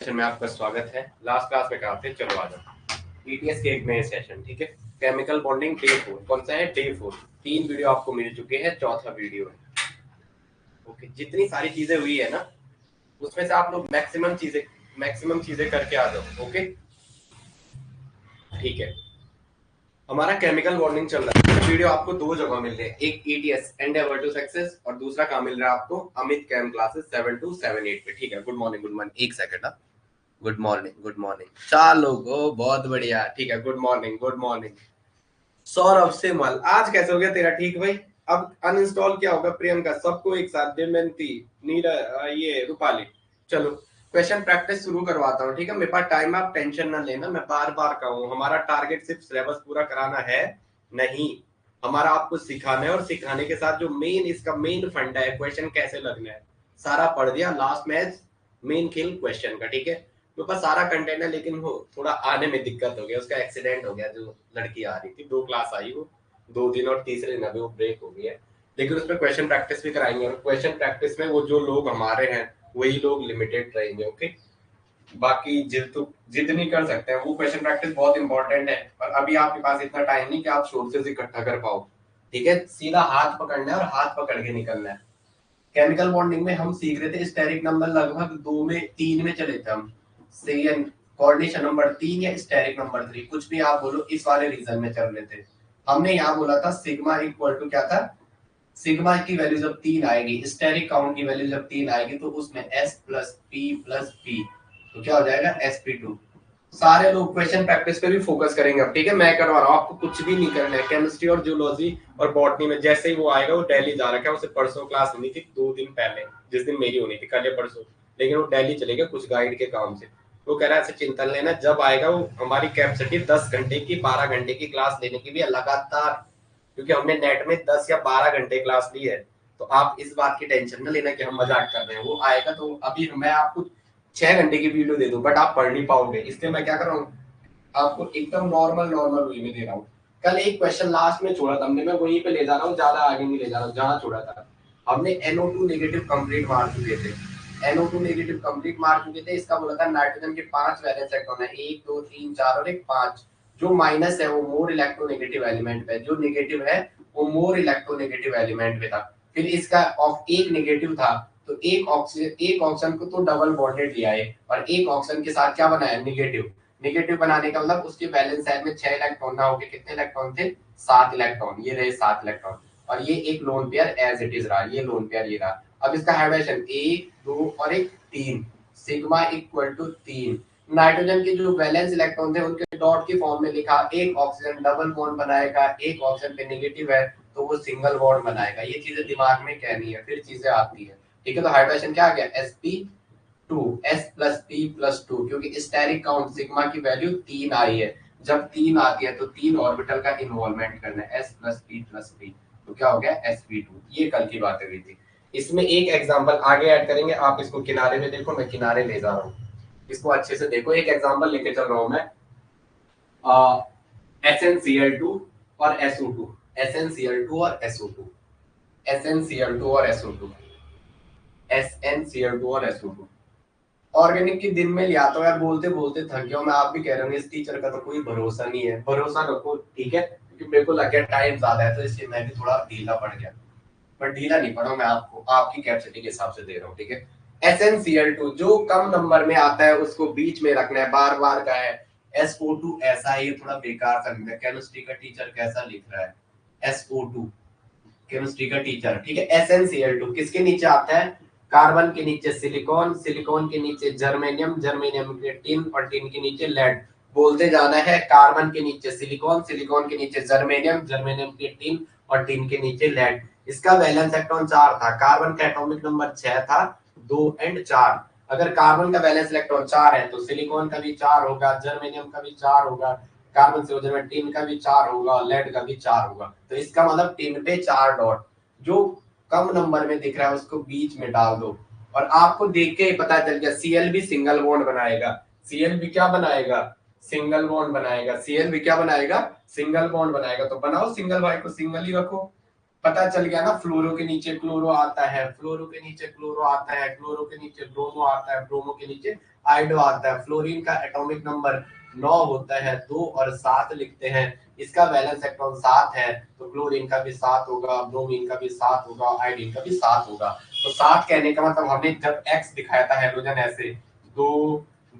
में आपका स्वागत है। लास्ट क्लास में कहा थे, चलो आ जाओ ईटीएस के एक नए सेशन। ठीक है, केमिकल बॉन्डिंग डे 4। कौन सा है? डे 4। 3 वीडियो आपको मिल चुके हैं, चौथा वीडियो है। ओके, जितनी सारी चीजें हुई है ना, उसमें से आप लोग मैक्सिमम चीजें करके आ जाओ। ओके, ठीक है। हमारा केमिकल बॉन्डिंग चल रहा है। वीडियो आपको दो जगह मिल रहे हैं, एक ईटीएस एंडेवर टू सक्सेस और दूसरा कहाँ मिल रहा है आपको? अमित कैम क्लासेस 7 to 7 8 पे। ठीक है, गुड मॉर्निंग गुड मॉर्निंग, एक second. Good morning good morning, 4 लोग हो, बहुत बढ़िया। ठीक है, good morning good morning. Saurabh Simal, आज कैसे हो गया तेरा? ठीक भाई। अब अनइंस्टॉल क्या होगा? प्रियंका, सबको एक साथ। दमयंती, नीरा, ये रूपाली। चलो क्वेश्चन प्रैक्टिस शुरू करवाता हूँ। ठीक है, मेरे पास टाइम है, आप टेंशन ना लेना। मैं बार बार कहूँ, हमारा टारगेट सिर्फ सिलेबस पूरा कराना है नहीं, हमारा आपको सिखाना है। और सिखाने के साथ जो मेन इसका मेन फंडा है, क्वेश्चन कैसे लगना है, सारा पढ़ दिया। लास्ट मैच मेन खेल क्वेश्चन का। ठीक है, मेरे पास सारा कंटेंट है, लेकिन वो थोड़ा आने में दिक्कत हो गया, उसका एक्सीडेंट हो गया। जो लड़की आ रही थी, 2 क्लास आई वो 2 दिन, और तीसरे दिन अभी वो ब्रेक हो गई है। लेकिन उसमें क्वेश्चन प्रैक्टिस भी कराएंगे, और क्वेश्चन प्रैक्टिस में वो जो लोग हमारे हैं वही लोग लिमिटेड रहेंगे। ओके, बाकी जितनी कर सकते हैं वो क्वेश्चन प्रैक्टिस बहुत इंपॉर्टेंट है। और अभी आपके पास इतना टाइम नहीं कि आप सोर्सेज इकट्ठा कर पाओ। ठीक है, सीधा हाथ पकड़ना है और हाथ पकड़ के निकलना है। केमिकल बॉन्डिंग में हम सीख रहे थे स्टेरिक नंबर लगभग 2 में 3 में चले थे हम। कोऑर्डिनेशन नंबर 3 या स्टेरिक नंबर 3, कुछ भी आप बोलो, इस वाले रीजन में चल रहे थे। हमने यहाँ बोला था सिग्मा इक्वल टू क्या था? सिग्मा की वैल्यू जब 3 आएगी, स्टेरिक काउंट की वैल्यू जब 3 आएगी, तो उसमें S प्लस पी, तो क्या हो जाएगा? sp2। सारे लोग क्वेश्चन प्रैक्टिस पे भी फोकस करेंगे अब। ठीक है, मैं करवा रहा हूँ, आपको कुछ भी नहीं करना है। केमिस्ट्री और जूलॉजी और बॉटनी में जैसे ही वो आएगा, वो दिल्ली जा रखा है, उसे परसों क्लास होनी थी 2 दिन पहले, जिस दिन मेरी होनी थी, कल या परसों, लेकिन वो दिल्ली चले गए कुछ गाइड के काम से। वो कह रहा है ऐसे चिंता लेना, जब आएगा वो हमारी कैपेसिटी 10 घंटे की 12 घंटे की क्लास लेने की भी है लगातार, क्योंकि हमने नेट में 10 या 12 घंटे क्लास ली है। तो आप इस बात की टेंशन न लेना कि हम मजाक कर रहे हैं। वो आएगा तो अभी मैं आपको 6 घंटे की वीडियो दे दूं, बट आप पढ़ नहीं पाओगे। इसलिए मैं क्या कर रहा हूँ, आपको एकदम नॉर्मल नॉर्मल वे में दे रहा हूँ। कल एक क्वेश्चन लास्ट में छोड़ा था हमने, मैं वहीं पे ले जा रहा हूँ, ज्यादा आगे नहीं ले जा रहा हूँ। जहां छोड़ा था हमने NO2 नेगेटिव कंप्लीट मार चुके थे। NO2 नेगेटिव कंप्लीट मार चुके थे। इसका बोला था नाइट्रोजन के 5 वैलेंस इलेक्ट्रॉन है, 1 2 3 4 और एक 5। जो माइनस है वो मोर इलेक्ट्रोनेगेटिव एलिमेंट पे, जो नेगेटिव है वो मोर इलेक्ट्रोनेगेटिव एलिमेंट पे था। फिर इसका एक नेगेटिव था, तो एक ऑक्सीजन को तो डबल बॉन्डेड लिया है, और एक ऑक्सीजन के साथ क्या बनाया? नेगेटिव। नेगेटिव बनाने का मतलब उसके बैलेंस साइड में 6 इलेक्ट्रॉन ना होके कितने इलेक्ट्रॉन थे? 7 इलेक्ट्रॉन। ये रहे 7 इलेक्ट्रॉन, और ये एक lone pair as it is रहा, ये लोन पेयर ये रहा। अब इसका हाइड्रोजन 1 2 और एक 3, सिग्मा इक्वल टू 3। नाइट्रोजन के जो वैलेंस इलेक्ट्रॉन थे उनके डॉट की फॉर्म में लिखा, एक ऑक्सीजन डबल बॉन्ड बनाएगा, एक ऑक्सीजन पे नेगेटिव है तो वो सिंगल बॉन्ड बनाएगा। ये चीजें दिमाग में कहनी है, फिर चीजें आती है। ठीक है, तो हाइड्रोजन क्या आ गया? sp2, S plus P plus 2, क्योंकि स्टेरिक काउंट सिग्मा की वैल्यू 3 आई है। जब 3 आती है तो 3 ऑर्बिटल का इन्वॉल्वमेंट करना है, S प्लस पी, तो क्या हो गया? sp2। ये कल की बातें हुई थी। इसमें एक एग्जांपल आगे ऐड करेंगे, आप इसको किनारे में देखो, मैं किनारे ले जा रहा हूँ, इसको अच्छे से देखो। एक एग्जांपल लेके चल रहा हूँ मैं, SnCl2 और SO2, SnCl2 और SO2, SnCl2 और SO2, SnCl2 और SO2। ऑर्गेनिक की दिन में लिया तो यार, बोलते बोलते थक गया मैं। आप भी कह रहे होंगे इस टीचर का तो कोई भरोसा नहीं है। भरोसा रखो, ठीक है, क्योंकि मेरे को लग गया टाइम ज्यादा है, तो इसलिए मैं भी थोड़ा ढीला पड़ गया। पर ढीला नहीं पड़ा, मैं आपको आपकी कैपेसिटी के हिसाब से दे रहा हूँ। ठीक है, SnCl2 जो कम नंबर में आता है उसको बीच में रखना है, बार बार का है। SO2 ऐसा ही थोड़ा बेकार सा लिखा है। केमिस्ट्री का टीचर कैसा लिख रहा है? SO2 केमिस्ट्री का टीचर। ठीक है, SnCl2 किसके नीचे आता है? कार्बन के नीचे सिलिकॉन, सिलिकॉन के नीचे जर्मेनियम, जर्मेनियम के टिन, और टिन के नीचे लेड। बोलते जाना है, कार्बन के नीचे सिलिकॉन, सिलिकॉन के नीचे जर्मेनियम, जर्मेनियम के टिन, और टिन के नीचे लेड। इसका वैलेंस इलेक्ट्रॉन 4 था, कार्बन का एटॉमिक नंबर 6 था, 2 और 4। अगर कार्बन का वैलेंस इलेक्ट्रॉन 4 है तो सिलिकॉन का भी 4 होगा, जर्मेनियम का भी 4 होगा, कार्बन से वजन में टिन का भी 4 होगा, लेड का भी 4 होगा। तो इसका मतलब टिन पे 4 डॉट। जो कम नंबर में दिख रहा है उसको बीच में डाल दो, और आपको देख के पता चल गया Cl भी सिंगल बॉन्ड बनाएगा। Cl भी क्या बनाएगा? सिंगल बॉन्ड बनाएगा। Cl भी क्या बनाएगा? सिंगल बॉन्ड बनाएगा। तो बनाओ सिंगल, भाई को सिंगल ही रखो। पता चल गया ना, फ्लोरो के नीचे क्लोरो आता है, फ्लोरो के नीचे क्लोरो आता है, क्लोरो के नीचे ब्रोमो आता है, ब्रोमो के नीचे आयोडो आता है। फ्लोरीन का एटॉमिक नंबर 9 होता है, 2 और 7 लिखते हैं। इसका वैलेंस इलेक्ट्रॉन 7 है, तो क्लोरीन का भी 7 होगा, ब्रोमीन का भी 7 होगा, आयोडीन का भी 7 होगा। तो 7 कहने का मतलब हमने जब एक्स दिखाया था हाइड्रोजन ऐसे 2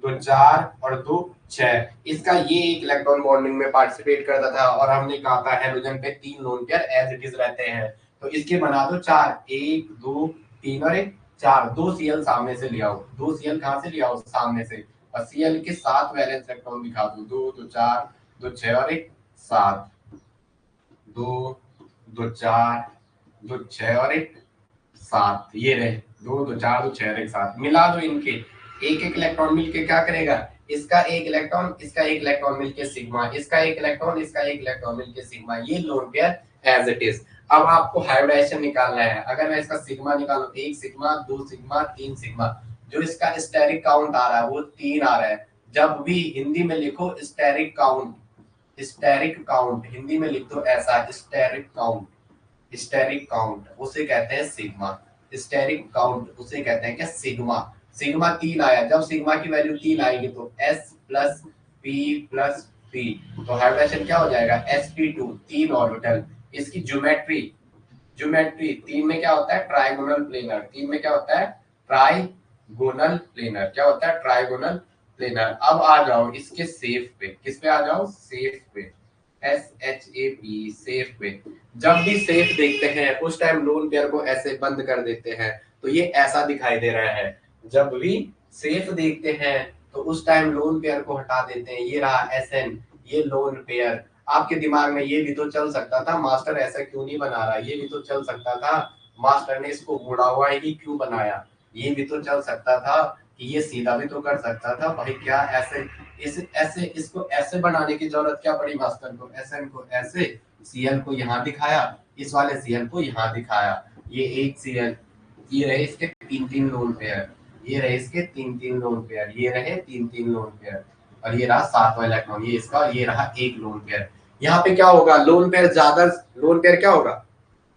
2 4 और 2 6, इसका ये एक इलेक्ट्रॉन बॉन्डिंग में पार्टिसिपेट करता था और हमने कहा था हाइड्रोजन पे 3 lone pair as it is रहते हैं। तो इसके बना दो 4, 1 2 3 और 1 4, 2 सीएल सामने से ले आओ, 2 सीएल कहां से ले आओ, सामने से, और सीएल के 7 वैलेंस इलेक्ट्रॉन दिखा दो, 2 2 4 2 6 और 1 7, 2 2 4 2 6 और 1 7, ये रहे 2 2 4 2 6 और 1 7, मिला दो इनके, एक एक इलेक्ट्रॉन मिलके क्या करेगा, इसका एक इलेक्ट्रॉन इसका एक इलेक्ट्रॉन मिलके सिग्मा, इसका एक इलेक्ट्रॉन इसका एक इलेक्ट्रॉन मिलके सिग्मा, ये lone pair as it is. अब आपको हाइब्रिडाइजेशन निकालना है। अगर मैं इसका सिग्मा निकालूं, 1 सिग्मा 2 सिग्मा 3 सिग्मा, जो इसका स्टेरिक काउंट आ रहा है वो 3 आ रहा है। जब भी हिंदी में लिखो steric count, steric count Hindi में लिख दो ऐसा, स्टेरिक काउंट, स्टेरिक काउंट उसे कहते हैं सिग्मा, स्टेरिक काउंट उसे कहते हैं क्या, सिग्मा। सिग्मा 3 आया, जब सिग्मा की वैल्यू 3 आएगी तो S plus P plus P, तो हाइब्रिडेशन क्या हो जाएगा, sp2, 3 ऑर्बिटल। इसकी ज्योमेट्री, ज्योमेट्री 3 में क्या होता है, ट्राइगोनल प्लेनर, 3 में क्या होता है, ट्राइगोनल प्लेनर, क्या होता है, ट्राइगोनल प्लेनर। अब आ जाओ इसके सेफ पे, किस पे आ जाओ, सेफ पे, SHAP, सेफ पे। जब भी सेफ देखते हैं उस टाइम लोन पेयर को ऐसे बंद कर देते हैं, तो ये ऐसा दिखाई दे रहा है। जब भी सेफ देखते हैं तो उस टाइम लोन पेयर को हटा देते हैं, ये रहा SN, ये लोन पेयर। आपके दिमाग में ये भी तो चल सकता था मास्टर ऐसा क्यों नहीं बना रहा, ये भी तो चल सकता था मास्टर ने इसको मुड़ा हुआ ही क्यों बनाया, ये भी तो चल सकता था कि ये सीधा भी तो कर सकता था भाई, क्या ऐसे ऐसे इसको ऐसे बनाने की जरूरत क्या पड़ी मास्टर को, SN को ऐसे, Cl को यहाँ दिखाया, इस वाले Cl को यहाँ दिखाया, ये एक Cl, ये रहे इसके 3 लोन पेयर, ये रहे इसके 3 लोन पेयर, ये रहे 3 लोन पेयर, और ये रहा 7वां इलेक्ट्रॉन, ये इसका, ये रहा एक लोन पेयर। यहाँ पे क्या होगा, लोन पेयर ज्यादा, लोन पेयर क्या होगा,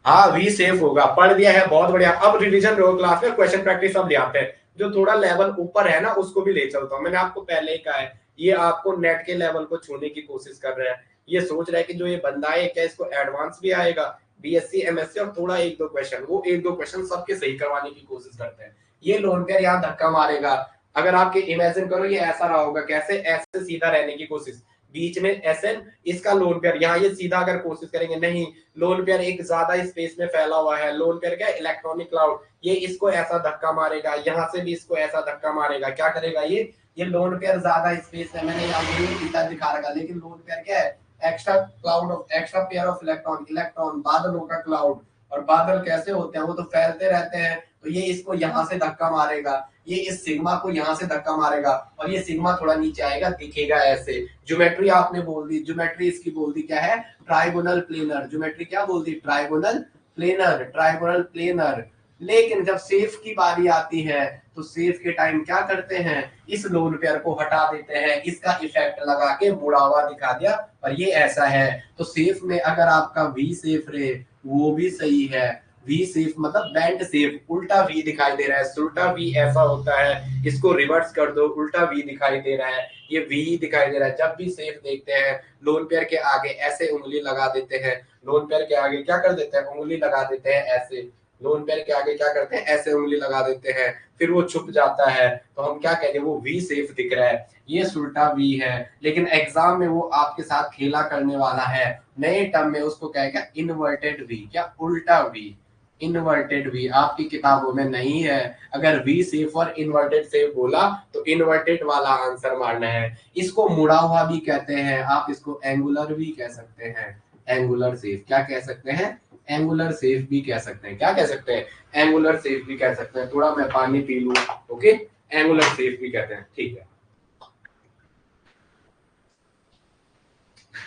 हाँ वी सेफ होगा। पढ़ दिया है, बहुत बढ़िया। अब रिवीजन रो क्लास में क्वेश्चन प्रैक्टिस अब ले आते हैं, जो थोड़ा लेवल ऊपर है ना उसको भी ले चलता हूँ। मैंने आपको पहले ही कहा है, ये आपको नेट के लेवल को छूने की कोशिश कर रहे हैं, ये सोच रहे हैं कि जो ये बंदा है क्या इसको एडवांस भी आएगा, BSc MSc, और थोड़ा 1-2 क्वेश्चन, वो 1-2 क्वेश्चन सबके सही करवाने की कोशिश करते हैं। ये लोन पेयर यहाँ धक्का मारेगा। अगर आपके इमेजिन करो ये ऐसा रहा होगा, कैसे, ऐसे सीधा रहने की कोशिश, बीच में SN, इसका लोन पेयर, यहाँ ये सीधा अगर कोशिश करेंगे, नहीं, लोन पेयर एक ज्यादा स्पेस में फैला हुआ है, लोन पेयर क्या, इलेक्ट्रॉनिक क्लाउड, ये इसको ऐसा धक्का मारेगा, यहाँ से भी इसको ऐसा धक्का मारेगा, क्या करेगा ये लोन पेयर ज्यादा स्पेस है, मैंने यहाँ ये दिखा रखा, लेकिन लोन पेयर क्या है, extra cloud of, extra pair of electron, electron बादलों का क्लाउड, और बादल कैसे होते हैं, वो तो फैलते रहते हैं, तो ये इसको यहाँ से धक्का मारेगा, ये इस सिग्मा को यहाँ से धक्का मारेगा, और ये सिग्मा थोड़ा नीचे आएगा, दिखेगा ऐसे। ज्योमेट्री आपने बोल दी, ज्योमेट्री इसकी बोल दी क्या है, ट्राइगोनल प्लेनर, ज्योमेट्री क्या बोल दी, ट्राइगोनल प्लेनर, ट्राइगोनल प्लेनर। लेकिन जब सेफ की बारी आती है तो सेफ के टाइम क्या करते हैं, इस लोन पेयर को हटा देते हैं, इसका इफेक्ट लगा के मुड़ा हुआ दिखा दिया, और ये ऐसा है। तो सेफ में अगर आपका वी सेफ रहे वो भी सही है, वी सेफ मतलब बैंड सेफ, उल्टा वी दिखाई दे रहा है, उल्टा वी ऐसा होता है, इसको रिवर्स कर दो, उल्टा वी दिखाई दे रहा है, ये वी दिखाई दे रहा है। जब भी सेफ देखते हैं लोन पेयर के आगे ऐसे उंगली लगा देते हैं, लोन पेयर के आगे क्या कर देते हैं, उंगली लगा देते हैं ऐसे, लोन पेयर के आगे क्या करते हैं, ऐसे उंगली लगा देते हैं, फिर वो छुप जाता है, तो हम क्या कहेंगे, वो वी सेफ दिख रहा है, ये उल्टा वी है। लेकिन एग्जाम में वो आपके साथ खेला करने वाला है, नए टर्म में उसको कहेगा इन्वर्टेड वी, क्या, उल्टा वी, इन्वर्टेड वी आपकी किताबों में नहीं है। अगर वी सेफ और इन्वर्टेड सेफ बोला तो इन्वर्टेड वाला आंसर मारना है। इसको मुड़ा हुआ भी कहते हैं, आप इसको एंगुलर भी कह सकते हैं, एंगुलर सेफ, क्या कह सकते हैं, एंगुलर सेफ भी कह सकते हैं, क्या कह सकते हैं, एंगुलर सेफ भी कह सकते हैं। थोड़ा मैं पानी पी लूं, ओके, एंगुलर सेफ भी कहते हैं, ठीक है।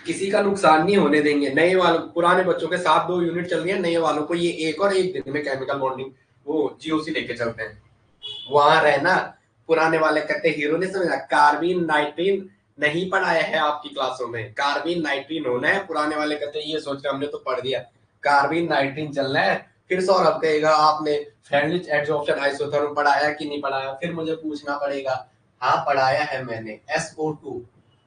किसी का नुकसान नहीं होने देंगे, नए वालों, पुराने बच्चों के साथ 2 यूनिट चल रही है, नए वालों को ये एक और एक दिन में केमिकल बॉन्डिंग वो GOC लेके चलते हैं, वहां रहना। पुराने वाले कहते हीरो ने समझा, कार्बिन नाइट्रीन नहीं पढ़ाया है आपकी क्लासों में, कार्बिन नाइट्रीन होना है, पुराने वाले कहते ये सोच के हमने तो पढ़ दिया, कार्बिन नाइट्रीन चलना है। फिर सौरभ कहेगा आपने फ्रेंडलिच एडजॉर्प्शन आइसोथर्म पढ़ाया कि नहीं पढ़ाया, फिर मुझे पूछना पड़ेगा, हाँ पढ़ाया है मैंने। SO2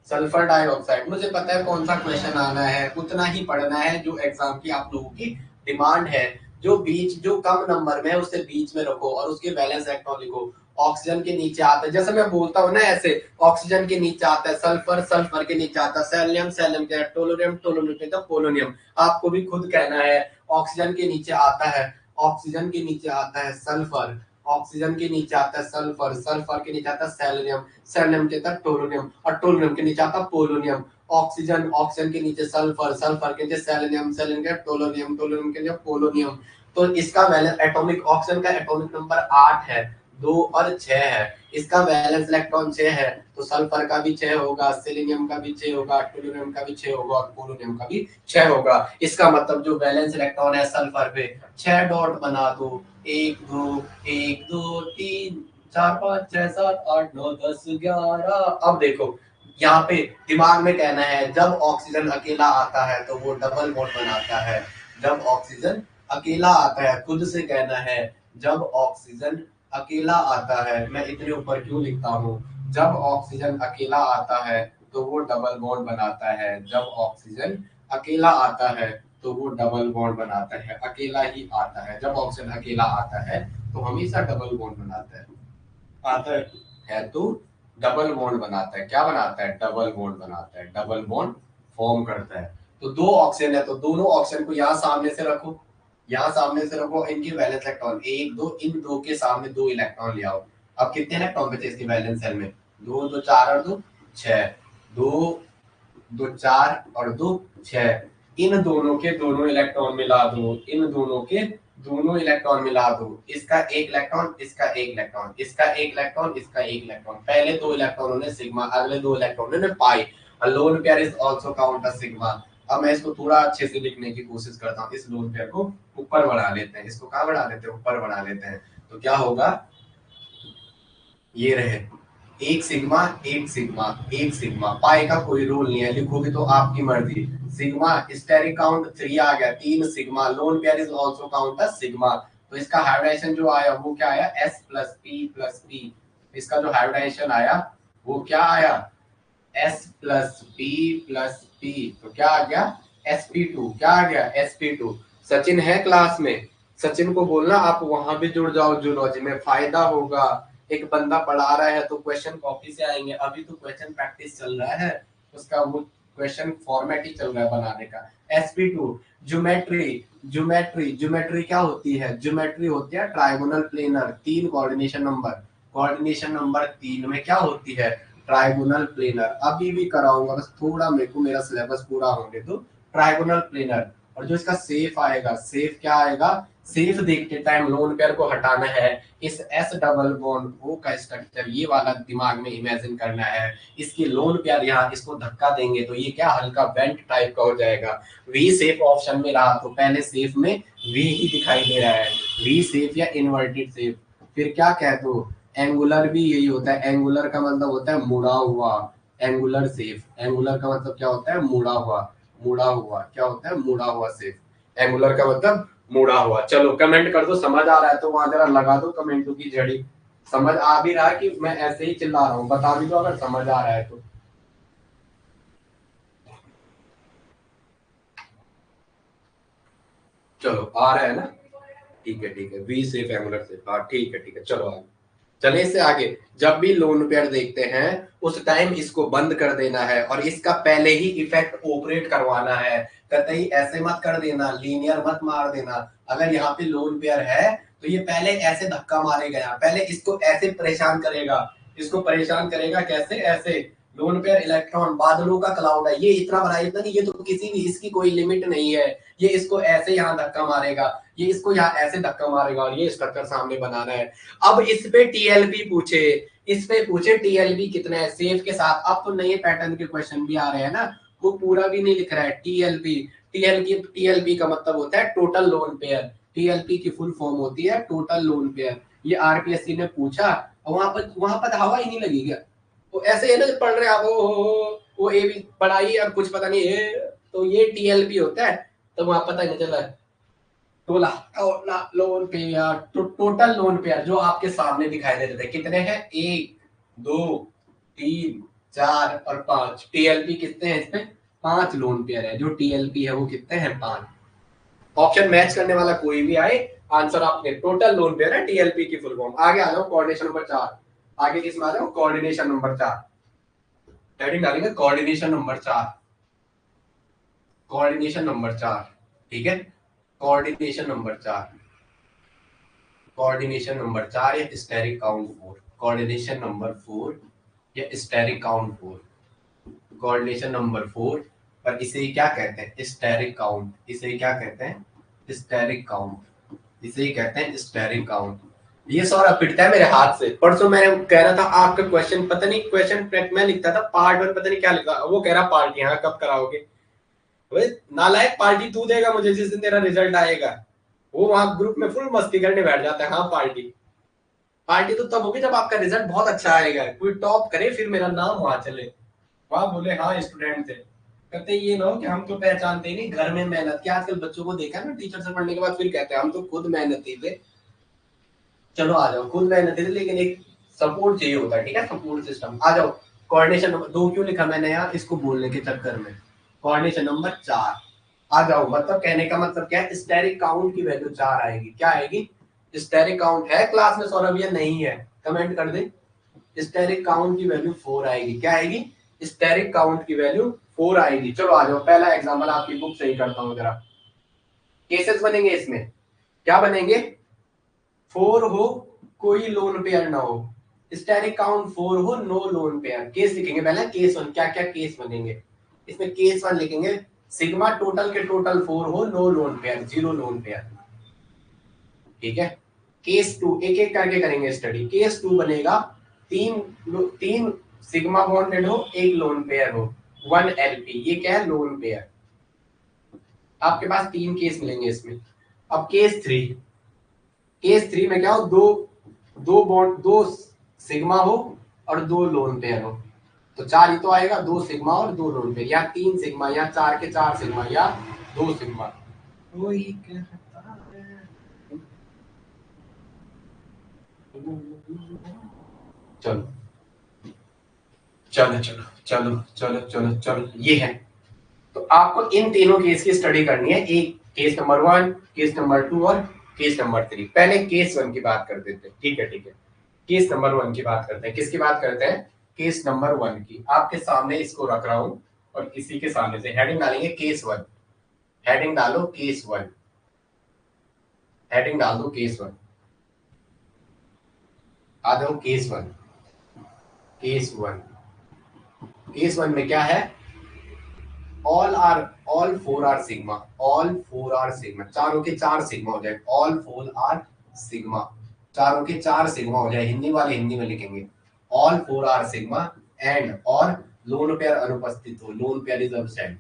सल्फर डाइऑक्साइड, मुझे पता है कौन सा क्वेश्चन आना है, उतना ही पढ़ना है जो एग्जाम की आप लोगों की डिमांड है। जो कम नंबर में है उसे बीच में रखो और उसके वैलेंस इलेक्ट्रॉन लिखो। ऑक्सीजन के नीचे आता है, जैसे मैं बोलता हूँ ना ऐसे, ऑक्सीजन के नीचे आता है सल्फर, सल्फर के नीचे आता है सेलियम, सेलियम के टोलोनियम, टोलोनियम के पोलोनियम। आपको भी खुद कहना है ऑक्सीजन के नीचे आता है, ऑक्सीजन के नीचे आता है सल्फर, ऑक्सीजन के नीचे आता है सल्फर, सल्फर के नीचे आता है सेलेनियम, सेलेनियम के आता है टोलोनियम और टोलोनियम के नीचे आता है पोलोनियम। ऑक्सीजन, ऑक्सीजन के नीचे सल्फर, सल्फर के नीचे सेलेनियम, सेलेनियम के टोलोनियम, टोलोनियम के नीचे पोलोनियम। तो इसका वैलेंस एटॉमिक, ऑक्सीजन का एटॉमिक नंबर 8 है, 2 और 6 है। इसका वैलेंस इलेक्ट्रॉन 6 है, तो सल्फर का भी 6 होगा, सेलेनियम का भी 6 होगा, टोलोनियम का भी 6 होगा और पोलोनियम का भी 6 होगा। इसका मतलब जो वैलेंस इलेक्ट्रॉन है सल्फर पे 6 डॉट बना दो, 1 2 1 2 3 4 5 6 7 8 9 10 11। अब देखो यहाँ पे दिमाग में कहना है जब ऑक्सीजन अकेला आता है तो वो डबल बॉन्ड बनाता है। जब ऑक्सीजन अकेला आता है, खुद से कहना है जब ऑक्सीजन अकेला आता है। मैं इतने ऊपर क्यों लिखता हूँ? जब ऑक्सीजन अकेला आता है तो वो डबल बॉन्ड बनाता है। जब ऑक्सीजन अकेला आता है तो वो डबल बॉन्ड बनाता है, अकेला ही आता है। जब ऑक्सीजन अकेला आता है तो हमेशा डबल बॉन्ड बनाता है, आता है तो डबल बॉन्ड बनाता है। क्या बनाता है? डबल बॉन्ड बनाता है, डबल बॉन्ड फॉर्म करता है। तो 2 ऑक्सीजन है तो दोनों ऑक्सीजन को यहाँ सामने से रखो, यहाँ सामने से रखो, इनके वैलेंस इलेक्ट्रॉन 1 2, इन 2 के सामने 2 इलेक्ट्रॉन ले आओ। अब कितने इलेक्ट्रॉन बचे इसके वैलेंस सेल में? 2 2 4 और 2 6, 2 2 4 और 2 6। इन दोनों के दोनों इलेक्ट्रॉन मिला दो, इन दोनों के दोनों इलेक्ट्रॉन मिला दो। इसका एक इलेक्ट्रॉन, इसका एक इलेक्ट्रॉन, इसका एक इलेक्ट्रॉन, इसका एक इलेक्ट्रॉन। पहले 2 इलेक्ट्रॉनों ने सिग्मा, अगले 2 इलेक्ट्रॉनों ने पाई। Lone pair is also count as sigma. अब मैं इसको थोड़ा अच्छे से लिखने की कोशिश करता हूँ। इस लोन पेयर को ऊपर बढ़ा लेते हैं, इसको कहाँ बढ़ा लेते हैं? ऊपर बढ़ा लेते हैं। तो क्या होगा? ये रहे एक सिग्मा, एक सिग्मा, एक सिग्मा। पाई का कोई रूल नहीं है, लिखोगे तो आपकी मर्जी। सिग्मा स्टेरिक काउंट 3 आ गया, 3 sigma. Lone pair is also count as sigma. तो इसका हाइब्रिडाइजेशन जो आया वो क्या आया? S plus P। इसका जो हाइब्रिडाइजेशन आया वो क्या आया? S plus P। तो क्या आ गया? sp2। क्या आ गया? sp2। सचिन है क्लास में? सचिन को बोलना आप वहां भी जुड़ जाओ, जूलॉजी में फायदा होगा। एक बंदा पढ़ा रहा है तो क्वेश्चन कॉपी से आएंगे। अभी तो क्वेश्चन प्रैक्टिस चल रहा है, उसका वो क्वेश्चन फॉर्मेट ही चल रहा है बनाने का। sp2 geometry. ज्योमेट्री क्या होती है? ज्योमेट्री होती है trigonal planar. 3 coordination number, coordination number 3 में क्या होती है? Trigonal planar. अभी भी कराऊंगा, बस थोड़ा मेरे को मेरा सिलेबस पूरा होने दो। Trigonal planar. और जो इसका सेफ आएगा, सेफ क्या आएगा? सेफ देखते टाइम लोन पेयर को हटाना है। इस S डबल बॉन्ड O का स्ट्रक्चर ये वाला दिमाग में इमेजिन करना है। इसकी लोन पेयर यहाँ इसको धक्का देंगे तो ये क्या हल्का वेंट टाइप का हो जाएगा। वी सेफ ऑप्शन में रहा तो पहले सेफ में वी ही दिखाई दे रहा है, वी सेफ या इन्वर्टेड सेफ। फिर क्या कह दो? एंगुलर भी यही होता है। एंगुलर का मतलब होता है मुड़ा हुआ। एंगुलर सेफ, एंगुलर का मतलब क्या होता है? मुड़ा हुआ। मुड़ा हुआ क्या होता है? मुड़ा हुआ सेफ। एंगुलर का मतलब मुड़ा हुआ। चलो कमेंट कर दो, समझ आ रहा है तो वहां जरा लगा दो कमेंटों की झड़ी। समझ आ भी रहा है कि मैं ऐसे ही चिल्ला रहा हूँ? बता भी दो अगर समझ आ रहा है तो। चलो आ रहा है ना? ठीक है, वी सेफ, एंगुलर सेफ। हाँ ठीक है, चलो आगे चले। इससे आगे जब भी लोन पेयर देखते हैं उस टाइम इसको बंद कर देना है और इसका पहले ही इफेक्ट ऑपरेट करवाना है। कतई ऐसे मत कर देना, लीनियर मत मार देना। अगर यहाँ पे लोन पेयर है तो ये पहले ऐसे धक्का मारेगा, यहाँ पहले इसको ऐसे परेशान करेगा। इसको परेशान करेगा कैसे? ऐसे। लोन पेयर इलेक्ट्रॉन बादलों का क्लाउड है, ये इतना बड़ा, इतना नहीं, ये तो किसी भी, इसकी कोई लिमिट नहीं है। ये इसको ऐसे यहाँ धक्का मारेगा, ये इसको यहाँ ऐसे धक्का मारेगा और ये स्ट्रक्चर सामने बनाना है। अब इस पे टीएलपी पूछे, इस पे पूछे टीएलपी कितना है सेफ के साथ। अब तो नए पैटर्न के क्वेश्चन भी आ रहे हैं ना, वो पूरा भी नहीं लिख रहा है। टीएलपी, टीएलपी का मतलब होता है टोटल लोन पेयर। टीएलपी की फुल फॉर्म होती है टोटल लोन पेयर। ये आरपीएससी ने पूछा और वहां पर हवा ही नहीं लगी क्या? वो ऐसे है ना, पढ़ रहे आप वो ए भी पढ़ाई और कुछ पता नहीं है, तो ये टीएलपी होता है। तो वहां पता नहीं चला lone pair, total lone pair जो आपके सामने दिखाई दे रहे थे कितने हैं? 1 2 3 4 और 5। टीएलपी कितने हैं इसमें? 5 लोन पेयर है। जो टीएलपी है वो कितने हैं? 5। ऑप्शन मैच करने वाला कोई भी आए, आंसर आपने टोटल लोन पेयर है टीएलपी की फुल फॉर्म। आगे आ जाओ कोऑर्डिनेशन नंबर 4। आगे किसमें आ जाओ? Coordination number 4। हेडिंग डालेंगे कोऑर्डिनेशन नंबर 4। कोऑर्डिनेशन नंबर 4, ठीक है। कोऑर्डिनेशन नंबर 4, कोऑर्डिनेशन नंबर 4 या स्टेरिक काउंट 4। कोऑर्डिनेशन नंबर 4 या स्टेरिक काउंट 4। कोऑर्डिनेशन नंबर 4, पर इसे क्या कहते हैं? Steric count. इसे क्या कहते हैं? Steric count. इसे ही कहते हैं स्टेरिक काउंट। ये सारा पिटता है मेरे हाथ से। परसों मैंने कह रहा था आपका क्वेश्चन, पता नहीं क्वेश्चन मैं लिखता था पार्ट 1, पता नहीं क्या लिखा, वो कह रहा पार्टी हाँ कब कराओगे। नालायक, पार्टी तू देगा मुझे जिस दिन तेरा रिजल्ट आएगा। वो वहां ग्रुप में फुल मस्ती करने बैठ जाता है। हाँ पार्टी, पार्टी तो तब होगी जब आपका रिजल्ट बहुत अच्छा आएगा, कोई टॉप करे, फिर मेरा नाम वहां चले, वहां बोले हाँ स्टूडेंट थे। कहते ये ना हो कि हम तो पहचानते ही नहीं, घर में मेहनत की। आजकल बच्चों को देखा ना, टीचर से पढ़ने के बाद फिर कहते हैं हम तो खुद मेहनती थे। चलो आ जाओ, खुद मेहनती थे, लेकिन एक सपोर्ट चाहिए होता है, ठीक है, सपोर्ट सिस्टम। आ जाओ। कोऑर्डिनेशन नंबर 2 क्यों लिखा मैंने यार, इसको बोलने के चक्कर में। कोऑर्डिनेशन नंबर 4 आ जाओ। मतलब कहने का मतलब क्या है? स्टेरिक काउंट की वैल्यू 4 आएगी। क्या आएगी? स्टेरिक काउंट है क्लास में सौरभ या नहीं है? कमेंट कर दे। स्टेरिक काउंट की वैल्यू 4 आएगी। क्या आएगी? स्टेरिक काउंट की वैल्यू 4 आएगी। चलो आ जाओ, पहला एग्जांपल आपकी बुक सही करता हूं जरा। केसेस बनेंगे इसमें। क्या बनेंगे? 4 हो, कोई लोन पेयर ना हो, स्टेरिक काउंट 4 हो, नो लोन पेयर। केस लिखेंगे पहले, केस 1। क्या क्या केस बनेंगे इसमें? केस 1 लिखेंगे, सिग्मा टोटल के टोटल 4 हो, no lone pair, 0 lone pair, ठीक है। केस 2 एक एक करके करेंगे स्टडी। केस 2 बनेगा, तीन सिग्मा बॉन्डेड हो, एक लोन पेयर हो, 1 एलपी। ये क्या है? Lone pair. आपके पास 3 केस मिलेंगे इसमें। अब केस 3, केस 3 में क्या हो? दो बॉन्ड, 2 सिग्मा हो और 2 लोन पेयर हो, तो 4 ही तो आएगा। 2 सिग्मा और 2 लोन पेयर, या 3 सिग्मा, या 4 के 4 सिग्मा, या 2 सिग्मा। वही कहता है। चलो चलो चलो चलो चलो चलो चलो, ये है। तो आपको इन तीनों केस की स्टडी करनी है। एक केस नंबर 1, केस नंबर 2 और केस नंबर 3। पहले केस 1 की बात कर देते हैं, ठीक है ठीक है। केस नंबर 1 की बात करते हैं। किसकी बात करते हैं? केस नंबर 1 की। आपके सामने इसको रख रहा हूं और इसी के सामने से हेडिंग डालेंगे केस 1। हेडिंग डालो केस 1। हेडिंग डाल दो केस 1। आ जाओ केस 1। केस 1, केस 1 में क्या है? All 4 are sigma. All 4 are sigma, चारों के 4 सिग्मा हो जाए। ऑल 4 आर सिग्मा, चारों के 4 सिग्मा हो जाए। हिंदी वाले हिंदी में लिखेंगे, ऑल 4 आर सिग्मा एंड, और लोन पेयर अनुपस्थित हो, loan pair is absent,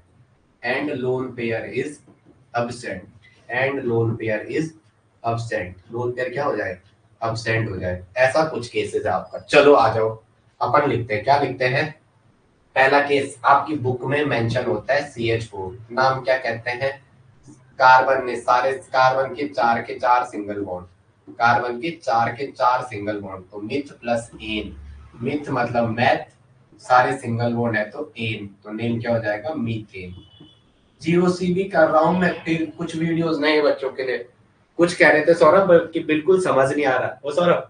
and loan pair is absent, and loan pair is absent. Lone pair क्या हो जाए? एब्सेंट हो जाए। ऐसा कुछ केसेस है आपका। चलो आ जाओ, अपन लिखते हैं। क्या लिखते हैं? पहला केस आपकी बुक में मेंशन होता है CH4। नाम क्या कहते हैं? कार्बन ने सारे कार्बन के 4 सिंगल बॉन्ड, कार्बन के 4 सिंगल बॉन्ड, तो मिथ प्लस एन। मिथ मतलब मैथ, सारे सिंगल बॉन्ड है तो एन, तो नेम क्या हो जाएगा? मीथेन। जीओसी भी कर रहा हूं मैं, फिर कुछ वीडियोस नए बच्चों के लिए। कुछ कह रहे थे सौरभ कि बिल्कुल समझ नहीं आ रहा। वो सौरभ,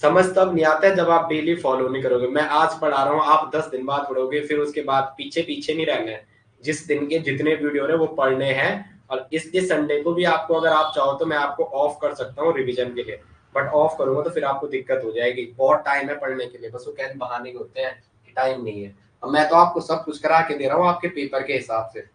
समझ तब नहीं आता है जब आप डेली फॉलो नहीं करोगे। मैं आज पढ़ा रहा हूँ, आप 10 दिन बाद पढ़ोगे, फिर उसके बाद पीछे पीछे नहीं रहना है। जिस दिन के जितने वीडियो है वो पढ़ने हैं। और इसके संडे को भी आपको, अगर आप चाहो तो मैं आपको ऑफ कर सकता हूँ रिवीजन के लिए, बट ऑफ करूंगा तो फिर आपको दिक्कत हो जाएगी। बहुत टाइम है पढ़ने के लिए, बस वो कहते बहाने के होते हैं कि टाइम नहीं है। अब मैं तो आपको सब कुछ करा के दे रहा हूँ आपके पेपर के हिसाब से।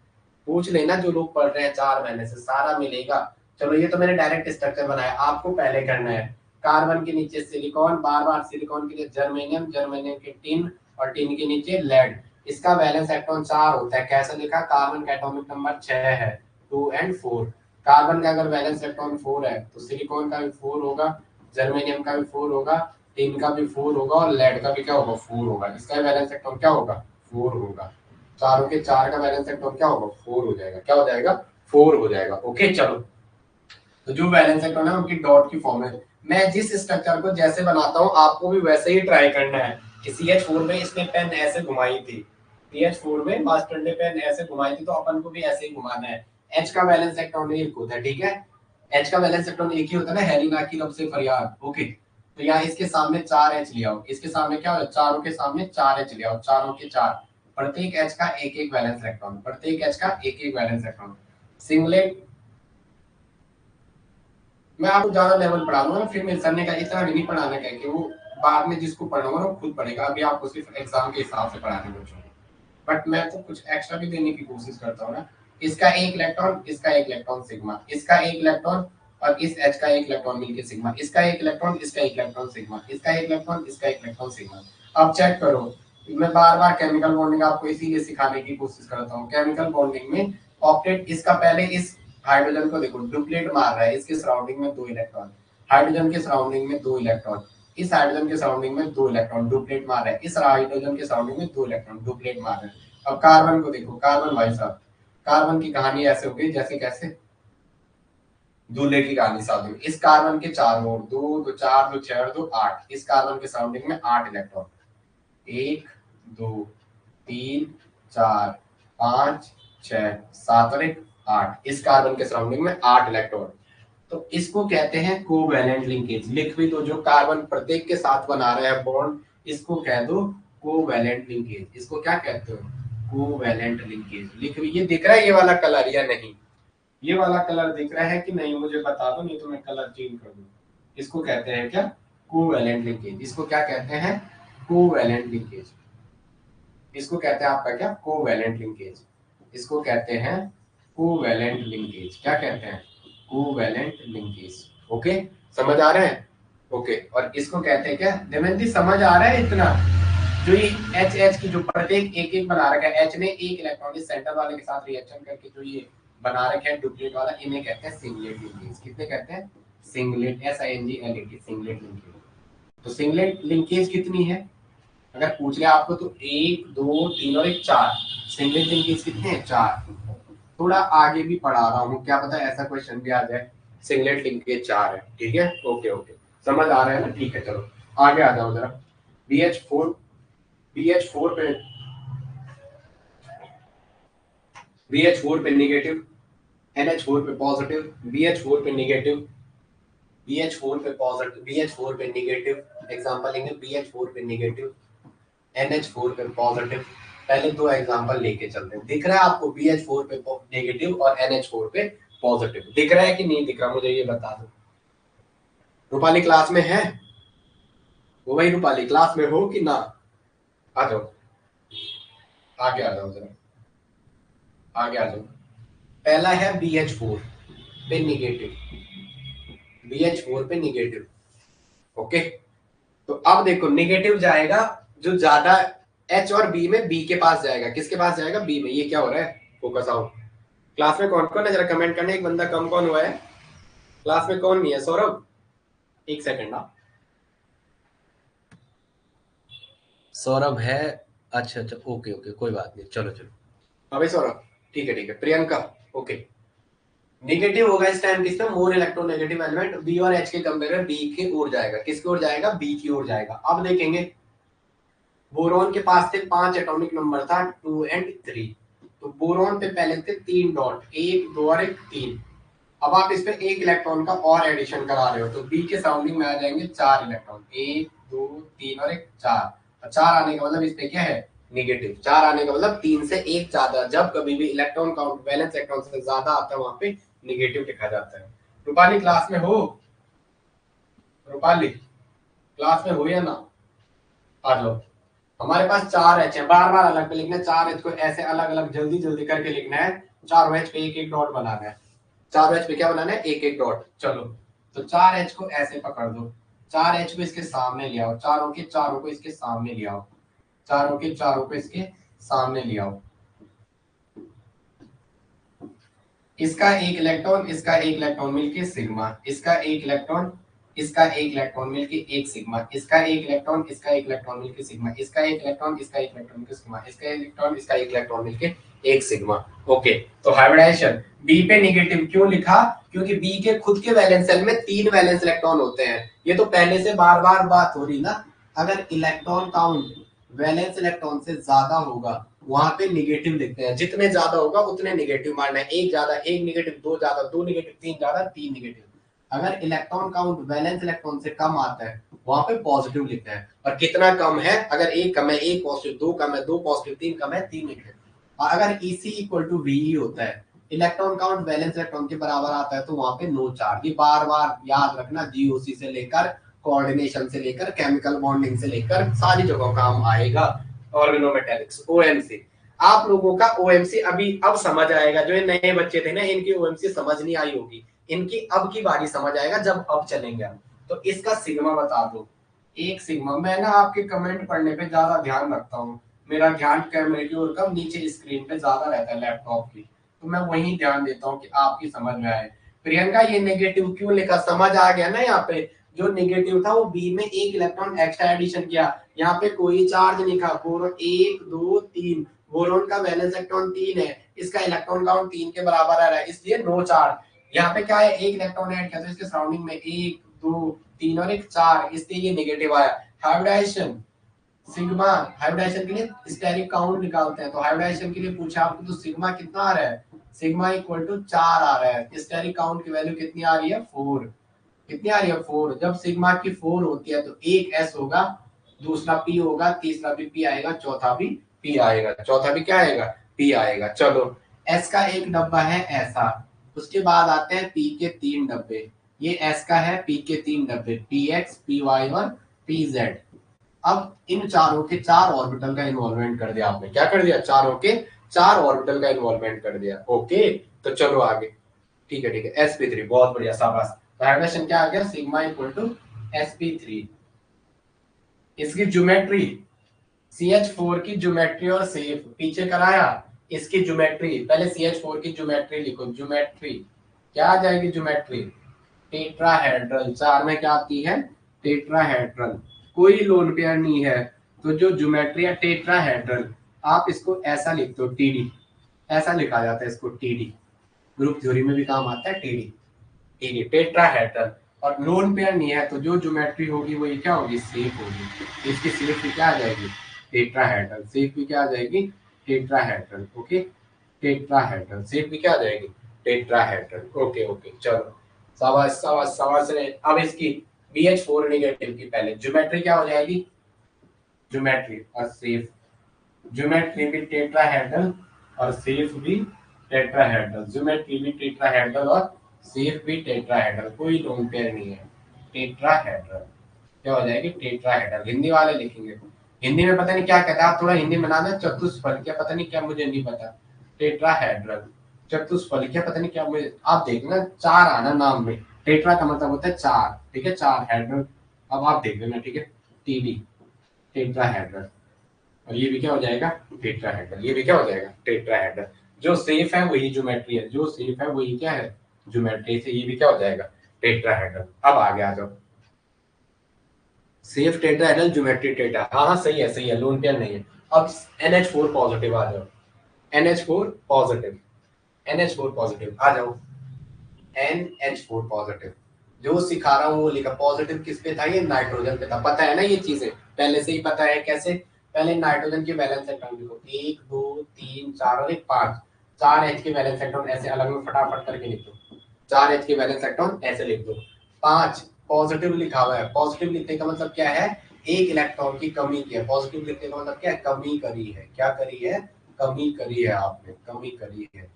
पूछ लेना जो लोग पढ़ रहे हैं 4 महीने से, सारा मिलेगा। चलो ये तो मैंने डायरेक्ट स्ट्रक्चर बनाया, आपको पहले करना है। कार्बन के नीचे सिलिकॉन, बार बार सिलिकॉन के लिए जर्मेनियम, जर्मेनियम के टिन, और टिन के नीचे लेड। इसका वैलेंस इलेक्ट्रॉन 4 होता है। कैसे लिखा? कार्बन का एटॉमिक नंबर 6 है, 2 and 4। कार्बन का अगर वैलेंस इलेक्ट्रॉन 4 है तो सिलिकॉन का भी 4 होगा, जर्मेनियम का भी 4 होगा, टिन का भी 4 होगा, और लेड का भी क्या होगा? 4 होगा। इसका वैलेंस इलेक्ट्रॉन क्या होगा? 4 होगा। चारों के 4 का वैलेंस इलेक्ट्रॉन क्या होगा? 4 हो जाएगा। क्या हो जाएगा? 4 हो जाएगा। ओके चलो, तो जो वैलेंस इलेक्ट्रॉन है उनकी डॉट की फॉर्म है। मैं जिस स्ट्रक्चर को जैसे बनाता हूँ आपको भी वैसे ही ट्राई करना है कि CH4 में इसने पेन ऐसे घुमाई थी, CH4 में मास्टर ने पेन ऐसे घुमाई थी, तो अपन को भी ऐसे ही घुमाना है। H का वैलेंस इलेक्ट्रॉन एक होता है, ठीक है, H का वैलेंस इलेक्ट्रॉन एक ही होता है ना, हेलिना की लब से फरियाद। ओके, तो यहाँ इसके सामने 4H लिया हो, इसके सामने क्या हो, चारों के सामने 4H लिया हो, चारों के चार, प्रत्येक H का एक एक वैलेंस इलेक्ट्रॉन, प्रत्येक H का एक एक वैलेंस इलेक्ट्रॉन। सिंगलेट मैं आपको ज्यादा लेवल पढ़ा दूंगा, फिर मेरे सर ने कहा इतना भी नहीं पढ़ाना है कि वो बाद में जिसको पढ़ाऊंगा वो खुद पढ़ेगा, अभी आपको सिर्फ एग्जाम के हिसाब से पढ़ाने बच्चों को, बट मैं तो कुछ एक्स्ट्रा भी देने की कोशिश करता हूँ ना। इसका एक इलेक्ट्रॉन, इसका एक इलेक्ट्रॉन सिग्मा, इसका एक इलेक्ट्रॉन और इस H का एक इलेक्ट्रॉन मिलके सिग्मा, इसका एक इलेक्ट्रॉन, इसका एक इलेक्ट्रॉन सिग्मा, इसका एक इलेक्ट्रॉन, इसका एक इलेक्ट्रॉन सिग्मा। अब चेक करो, मैं बार बार केमिकल बॉन्डिंग आपको इसीलिए सिखाने की कोशिश करता हूँ। केमिकल बॉन्डिंग में ऑक्टेट, इसका पहले इस हाइड्रोजन को देखो डुप्लीट मार रहा है, इसके सराउंडिंग में 2 इलेक्ट्रॉन, हाइड्रोजन के सराउंडिंग में 2 इलेक्ट्रॉन, इस हाइड्रोजन के सराउंडिंग में 2 इलेक्ट्रॉन डुप्लीट मार रहा है, इस हाइड्रोजन के सराउंडिंग में 2 इलेक्ट्रॉन डुप्लीट मार रहे हैं। अब कार्बन को देखो, कार्बन भाई साहब, कार्बन की कहानी ऐसे हो गई जैसे कैसे दूल्हे की कहानी शादी। इस कार्बन के चार ओर 2 2 4 2 6 2 8, इस कार्बन के सराउंडिंग में 8 इलेक्ट्रॉन, 1 2 3 4 5 6 7 और 1 8, इस कार्बन के सराउंडिंग में 8 इलेक्ट्रॉन। तो इसको कहते हैं कोवैलेंट लिंकेज। लिख भी दो, जो कार्बन प्रत्येक के साथ बना रहा है बॉन्ड, इसको कह दो कोवैलेंट लिंकेज। इसको क्या कहते हो, कोवैलेंट लिंकेज। लिख भी, ये दिख रहा है ये वाला कलर या नहीं, ये वाला कलर दिख रहा है कि नहीं मुझे बता दो, नहीं तो मैं कलर चेंज कर दूं। इसको कहते हैं क्या, कोवैलेंट लिंकेज। इसको क्या कहते हैं, कोवैलेंट लिंकेज। इसको कहते हैं आपका क्या, कोवैलेंट लिंकेज। इसको कहते हैं कोवैलेंट लिंकेज। क्या कहते हैं, कोवैलेंट लिंकेज। ओके, समझ आ रहा है। ओके, और इसको कहते हैं क्या, देवेंद्र समझ आ रहा है इतना, जो ये एच एच की जो प्रत्येक एक एक बना रखा है, एच ने एक इलेक्ट्रॉन इस सेंटर वाले के साथ रिएक्शन करके जो ये बना रखे हैं डुप्लीट वाला, इन्हें कहते हैं सिंगलेट लिंकेज। कितने कहते हैं, सिंगलेट, SINGLET, सिंगलेट लिंकेज। तो सिंगलेट लिंकेज कितनी है, अगर पूछ लिया आपको तो 1 2 3 और 1 4, सिंगलेट लिंकेज कितने हैं, 4। थोड़ा आगे भी पढ़ा रहा हूँ, क्या पता ऐसा क्वेश्चन भी आ जाए, सिंगलेट लिंकेज 4 है, ठीक है। ओके ओके, समझ आ रहा है ना, ठीक है। चलो आगे आ जाओ जरा। BH4 BH4 पे BH4 पे नेगेटिव, NH4 पे पॉजिटिव, BH4 पे नेगेटिव, BH4 पे पॉजिटिव, BH4 पे नेगेटिव, एग्जांपल लेंगे BH4 पे नेगेटिव, NH4 पे पॉजिटिव। पहले 2 एग्जांपल लेके चलते हैं। दिख रहा है आपको BH4 पे नेगेटिव और NH4 पे पॉजिटिव, दिख रहा है कि नहीं दिख रहा, मुझे ये बता दो। रूपाली क्लास में है, वो भाई रूपाली क्लास में हो कि ना, आ जाओ, आगे आ जाओ जरा, आगे आ जाओ। पहला है BH4 पे नेगेटिव, BH4 पे नेगेटिव। ओके, तो अब देखो नेगेटिव जाएगा जो ज्यादा H और B में, B के पास जाएगा, किसके पास जाएगा, B में। ये क्या हो रहा है, फोकस आओ। क्लास में कौन कौन है जरा कमेंट करने, एक बंदा कम कौन हुआ है क्लास में, कौन नहीं है, सौरभ, एक सेकंड ना, सौरभ है, अच्छा अच्छा, ओके ओके, कोई बात नहीं, चलो चलो, अबे सौरभ, ठीक है, प्रियंका, ओके। नेगेटिव होगा इस टाइम किसका, मोर इलेक्ट्रोनेगेटिव एलिमेंट, बी और एच के कंपेयर में बी की ओर जाएगा, किसकी ओर जाएगा, बी की ओर जाएगा। अब देखेंगे बोरॉन के पास थे 5 एटॉमिक नंबर था 2 और 3, तो बोरॉन पे पहले थे 3 डॉट, 1 2 और 1 3। अब आप इस पे एक इलेक्ट्रॉन का और एडिशन करा रहे हो, तो बी के सराउंडिंग में आ जाएंगे 4 इलेक्ट्रॉन, 1 2 3 और 1 4। 4 आने का मतलब इस पे क्या है, नेगेटिव। 4 आने का मतलब 3 से 1 ज्यादा, जब कभी भी इलेक्ट्रॉन काउंट वैलेंस इलेक्ट्रॉन से ज्यादा आता है वहां पे नेगेटिव लिखा जाता है। रूपाली क्लास में हो, रूपाली क्लास में हो या ना, आ जाओ। हमारे पास 4 एच है, बार बार अलग पे लिखना है, 4 एच को ऐसे अलग अलग जल्दी जल्दी करके लिखना है, 4 एच पे एक एक डॉट बनाना है, 4 एच पे क्या बनाना है, एक एक डॉट। चलो, तो 4 एच को ऐसे पकड़ दो, 4 एच को इसके सामने ले आओ, चारों के चारों को इसके सामने ले आओ, चारों के चारों को इसके सामने ले आओ। इसका एक इलेक्ट्रॉन, इसका एक इलेक्ट्रॉन मिलके सिग्मा, इसका एक इलेक्ट्रॉन, इसका एक इलेक्ट्रॉन मिलके एक सिग्मा, इसका एक इलेक्ट्रॉन, इसका एक इलेक्ट्रॉन मिलके सिग्मा, इसका एक इलेक्ट्रॉन, इसका एक इलेक्ट्रॉन मिलके सिग्मा, इसका एक इलेक्ट्रॉन, इसका एक इलेक्ट्रॉन मिलके एक सिग्मा। ओके, तो हाइब्रिडाइजेशन बी पे नेगेटिव क्यों लिखा? क्योंकि बी के खुद के वैलेंस शेल में 3 वैलेंस इलेक्ट्रॉन होते हैं। ये तो पहले से बार बार बात हो रही ना, अगर इलेक्ट्रॉन काउंट वैलेंस इलेक्ट्रॉन से ज्यादा होगा वहां पे निगेटिव लिखते हैं, जितने ज्यादा होगा उतने निगेटिव मारना है। एक ज्यादा एक निगेटिव, दो ज्यादा दो निगेटिव, तीन ज्यादा तीन निगेटिव। अगर इलेक्ट्रॉन काउंट वैलेंस इलेक्ट्रॉन से कम आता है वहां पे पॉजिटिव लिखते हैं, और कितना कम है, अगर एक कम है एक पॉजिटिव, दो कम है दो पॉजिटिव, तीन कम है तीन नेगेटिव। और अगर EC इक्वल टू VE होता है, इलेक्ट्रॉन काउंट वैलेंस इलेक्ट्रॉन के बराबर आता है, तो वहां पे नो चार्ज। ये बार बार याद रखना, GOC से लेकर कोऑर्डिनेशन से लेकर केमिकल बॉन्डिंग से लेकर सारी जगह काम आएगा। ऑर्गेनोमेटेलिक्स OMC, आप लोगों का OMC अभी अब समझ आएगा। जो ये नए बच्चे थे ना, इनकी OMC समझ नहीं आई होगी, इनकी अब की बारी समझ आएगा जब अब चलेंगे हम। तो इसका सिग्मा बता दो, एक सिग्मा। मैं ना आपके कमेंट पढ़ने पे ज्यादा ध्यान रखता हूँ, मेरा ध्यान कैमरे की ओर कम, नीचे स्क्रीन पे ज्यादा रहता है लैपटॉप की, तो मैं वही ध्यान देता हूँ कि आपकी समझ में आए। प्रियंका ये नेगेटिव क्यों लिखा, समझ आ गया ना? यहाँ पे जो नेगेटिव था वो बी में एक इलेक्ट्रॉन एक्स्ट्रा एडिशन किया, यहाँ पे कोई चार्ज नहीं था। बोरोन 1 2 3, बोरोन का वैलेंस इलेक्ट्रॉन 3 है, इसका इलेक्ट्रॉन काउंट 3 के बराबर आ रहा है, इसलिए नो चार्ज। यहाँ पे क्या है, एक इलेक्ट्रॉन ऐड किया तो इसके सराउंडिंग में 1 2 3 और एक 4, इसलिए ये नेगेटिव आया। हाइब्रिडाइजेशन सिग्मा, हाइब्रिडाइजेशन के लिए स्टेरिक काउंट निकालते हैं, तो हाइब्रिडाइजेशन के लिए पूछा आपको तो सिग्मा कितना आ रहा है, सिग्मा इक्वल टू 4 आ रहा है। स्टेरिक काउंट की वैल्यू कितनी आ रही है, 4। कितनी आ रही है, 4। जब सिग्मा की 4 होती है तो एक S होगा, दूसरा P होगा, तीसरा भी P आएगा, चौथा भी P आएगा, चौथा भी क्या आएगा, P आएगा। चलो, S का एक डब्बा है ऐसा, उसके बाद आते हैं P के 3 डब्बे। ये S का है, P के 3 डब्बे, PX PY और PZ। अब इन चारों के 4 ऑर्बिटल का इन्वॉल्वमेंट कर दिया आपने, क्या कर दिया, चारों के 4 ऑर्बिटल का इन्वॉल्वमेंट कर दिया। ओके, तो चलो आगे। ठीक है ठीक है, sp3, बहुत बढ़िया, शाबाश। हाइब्रिडेशन क्या आ गया, सिग्मा इक्वल टू sp3। इसकी ज्योमेट्री, CH4 की ज्योमेट्री और सेफ पीछे कराया। इसकी ज्योमेट्री, पहले CH4 की ज्योमेट्री लिखो, ज्योमेट्री क्या आ जाएगी, ज्योमेट्री टेट्राहेड्रल। 4 में क्या आती है, टेट्राहेड्रल। कोई लोन पेयर नहीं है, तो जो ज्योमेट्री है टेट्राहेड्रल, आप इसको ऐसा लिखते हो, TD, ऐसा लिखा जाता है इसको, TD। ग्रुप थ्योरी में भी काम आता है TD, TD टेट्राहेड्रल। और लोन पेयर नहीं है, तो जो ज्योमेट्री होगी वो ये क्या होगी, सेफ होगी। इसकी सेफ भी क्या आ जाएगी, टेट्राहेड्रल। सेफ भी क्या आ जाएगी, टेट्राहेड्रल। ओके, टेट्राहेड्रल सेफ भी क्या आ जाएगी, टेट्राहेड्रल। ओके ओके, चलो, शाबाश शाबाश शाबाश रे। अब इसकी BH4 नेगेटिव की पहले ज्योमेट्री क्या हो जाएगी, ज्योमेट्री और सेफ, ज्योमेट्री भी टेट्राहेड्रल और सेफ भी टेट्राहेड्रल, ज्योमेट्री भी टेट्राहेड्रल और सेफ भी टेट्राहेड्रल, कोई लोन पेयर नहीं है, टेट्राहेड्रल। क्या हो जाएगी, टेट्राहेड्रल। हिंदी वाले लिखेंगे, हिंदी में पता नहीं क्या कहता है, आप थोड़ा हिंदी में बनाना, चतुष्फल क्या, पता नहीं क्या, मुझे नहीं पता, टेट्राहेड्रल चतुष्फल क्या, पता नहीं क्या, मुझे आप देखना, 4 आना नाम में, टेट्रा का मतलब होता है 4, ठीक है, 4 हेड्रल। अब आप देख लेना, ठीक है, TD टेट्राहेड्रल, और ये भी क्या हो जाएगा, टेट्राहेड्रल। ये भी क्या हो जाएगा, टेट्राहेड्रल। जो सेफ है वही ज्योमेट्री है, जो सेफ है वही क्या है, ज्योमेट्री से ये भी क्या हो जाएगा, टेट्राहेड्रल। अब आगे आ जाओ, सेफ टेट्राहेड्रल, ज्योमेट्री टेट्रा, हाँ हाँ सही है, लोन पेयर नहीं है। अब NH4 पॉजिटिव आ जाओ, NH4 पॉजिटिव, NH4 पॉजिटिव आ जाओ, NH4 पॉजिटिव। जो सिखा रहा हूँ वो लिखा, पॉजिटिव किस पे था, ये नाइट्रोजन पे था, पता है ना ये चीजें, पहले से ही पता है। कैसे, पहले नाइट्रोजन के वैलेंस इलेक्ट्रॉन लिखो, 1 2 3 4 और एक 5, 4 H के वैलेंस इलेक्ट्रॉन ऐसे अलग में फटाफट करके लिख दो, 4 H के वैलेंस इलेक्ट्रॉन ऐसे लिख दो। 5 पॉजिटिव लिखा हुआ है, पॉजिटिव लिखने का मतलब क्या है, एक इलेक्ट्रॉन की कमी की है। पॉजिटिव लिखने का मतलब क्या है, कमी करी है, क्या करी है, कमी करी है आपने, कमी करी है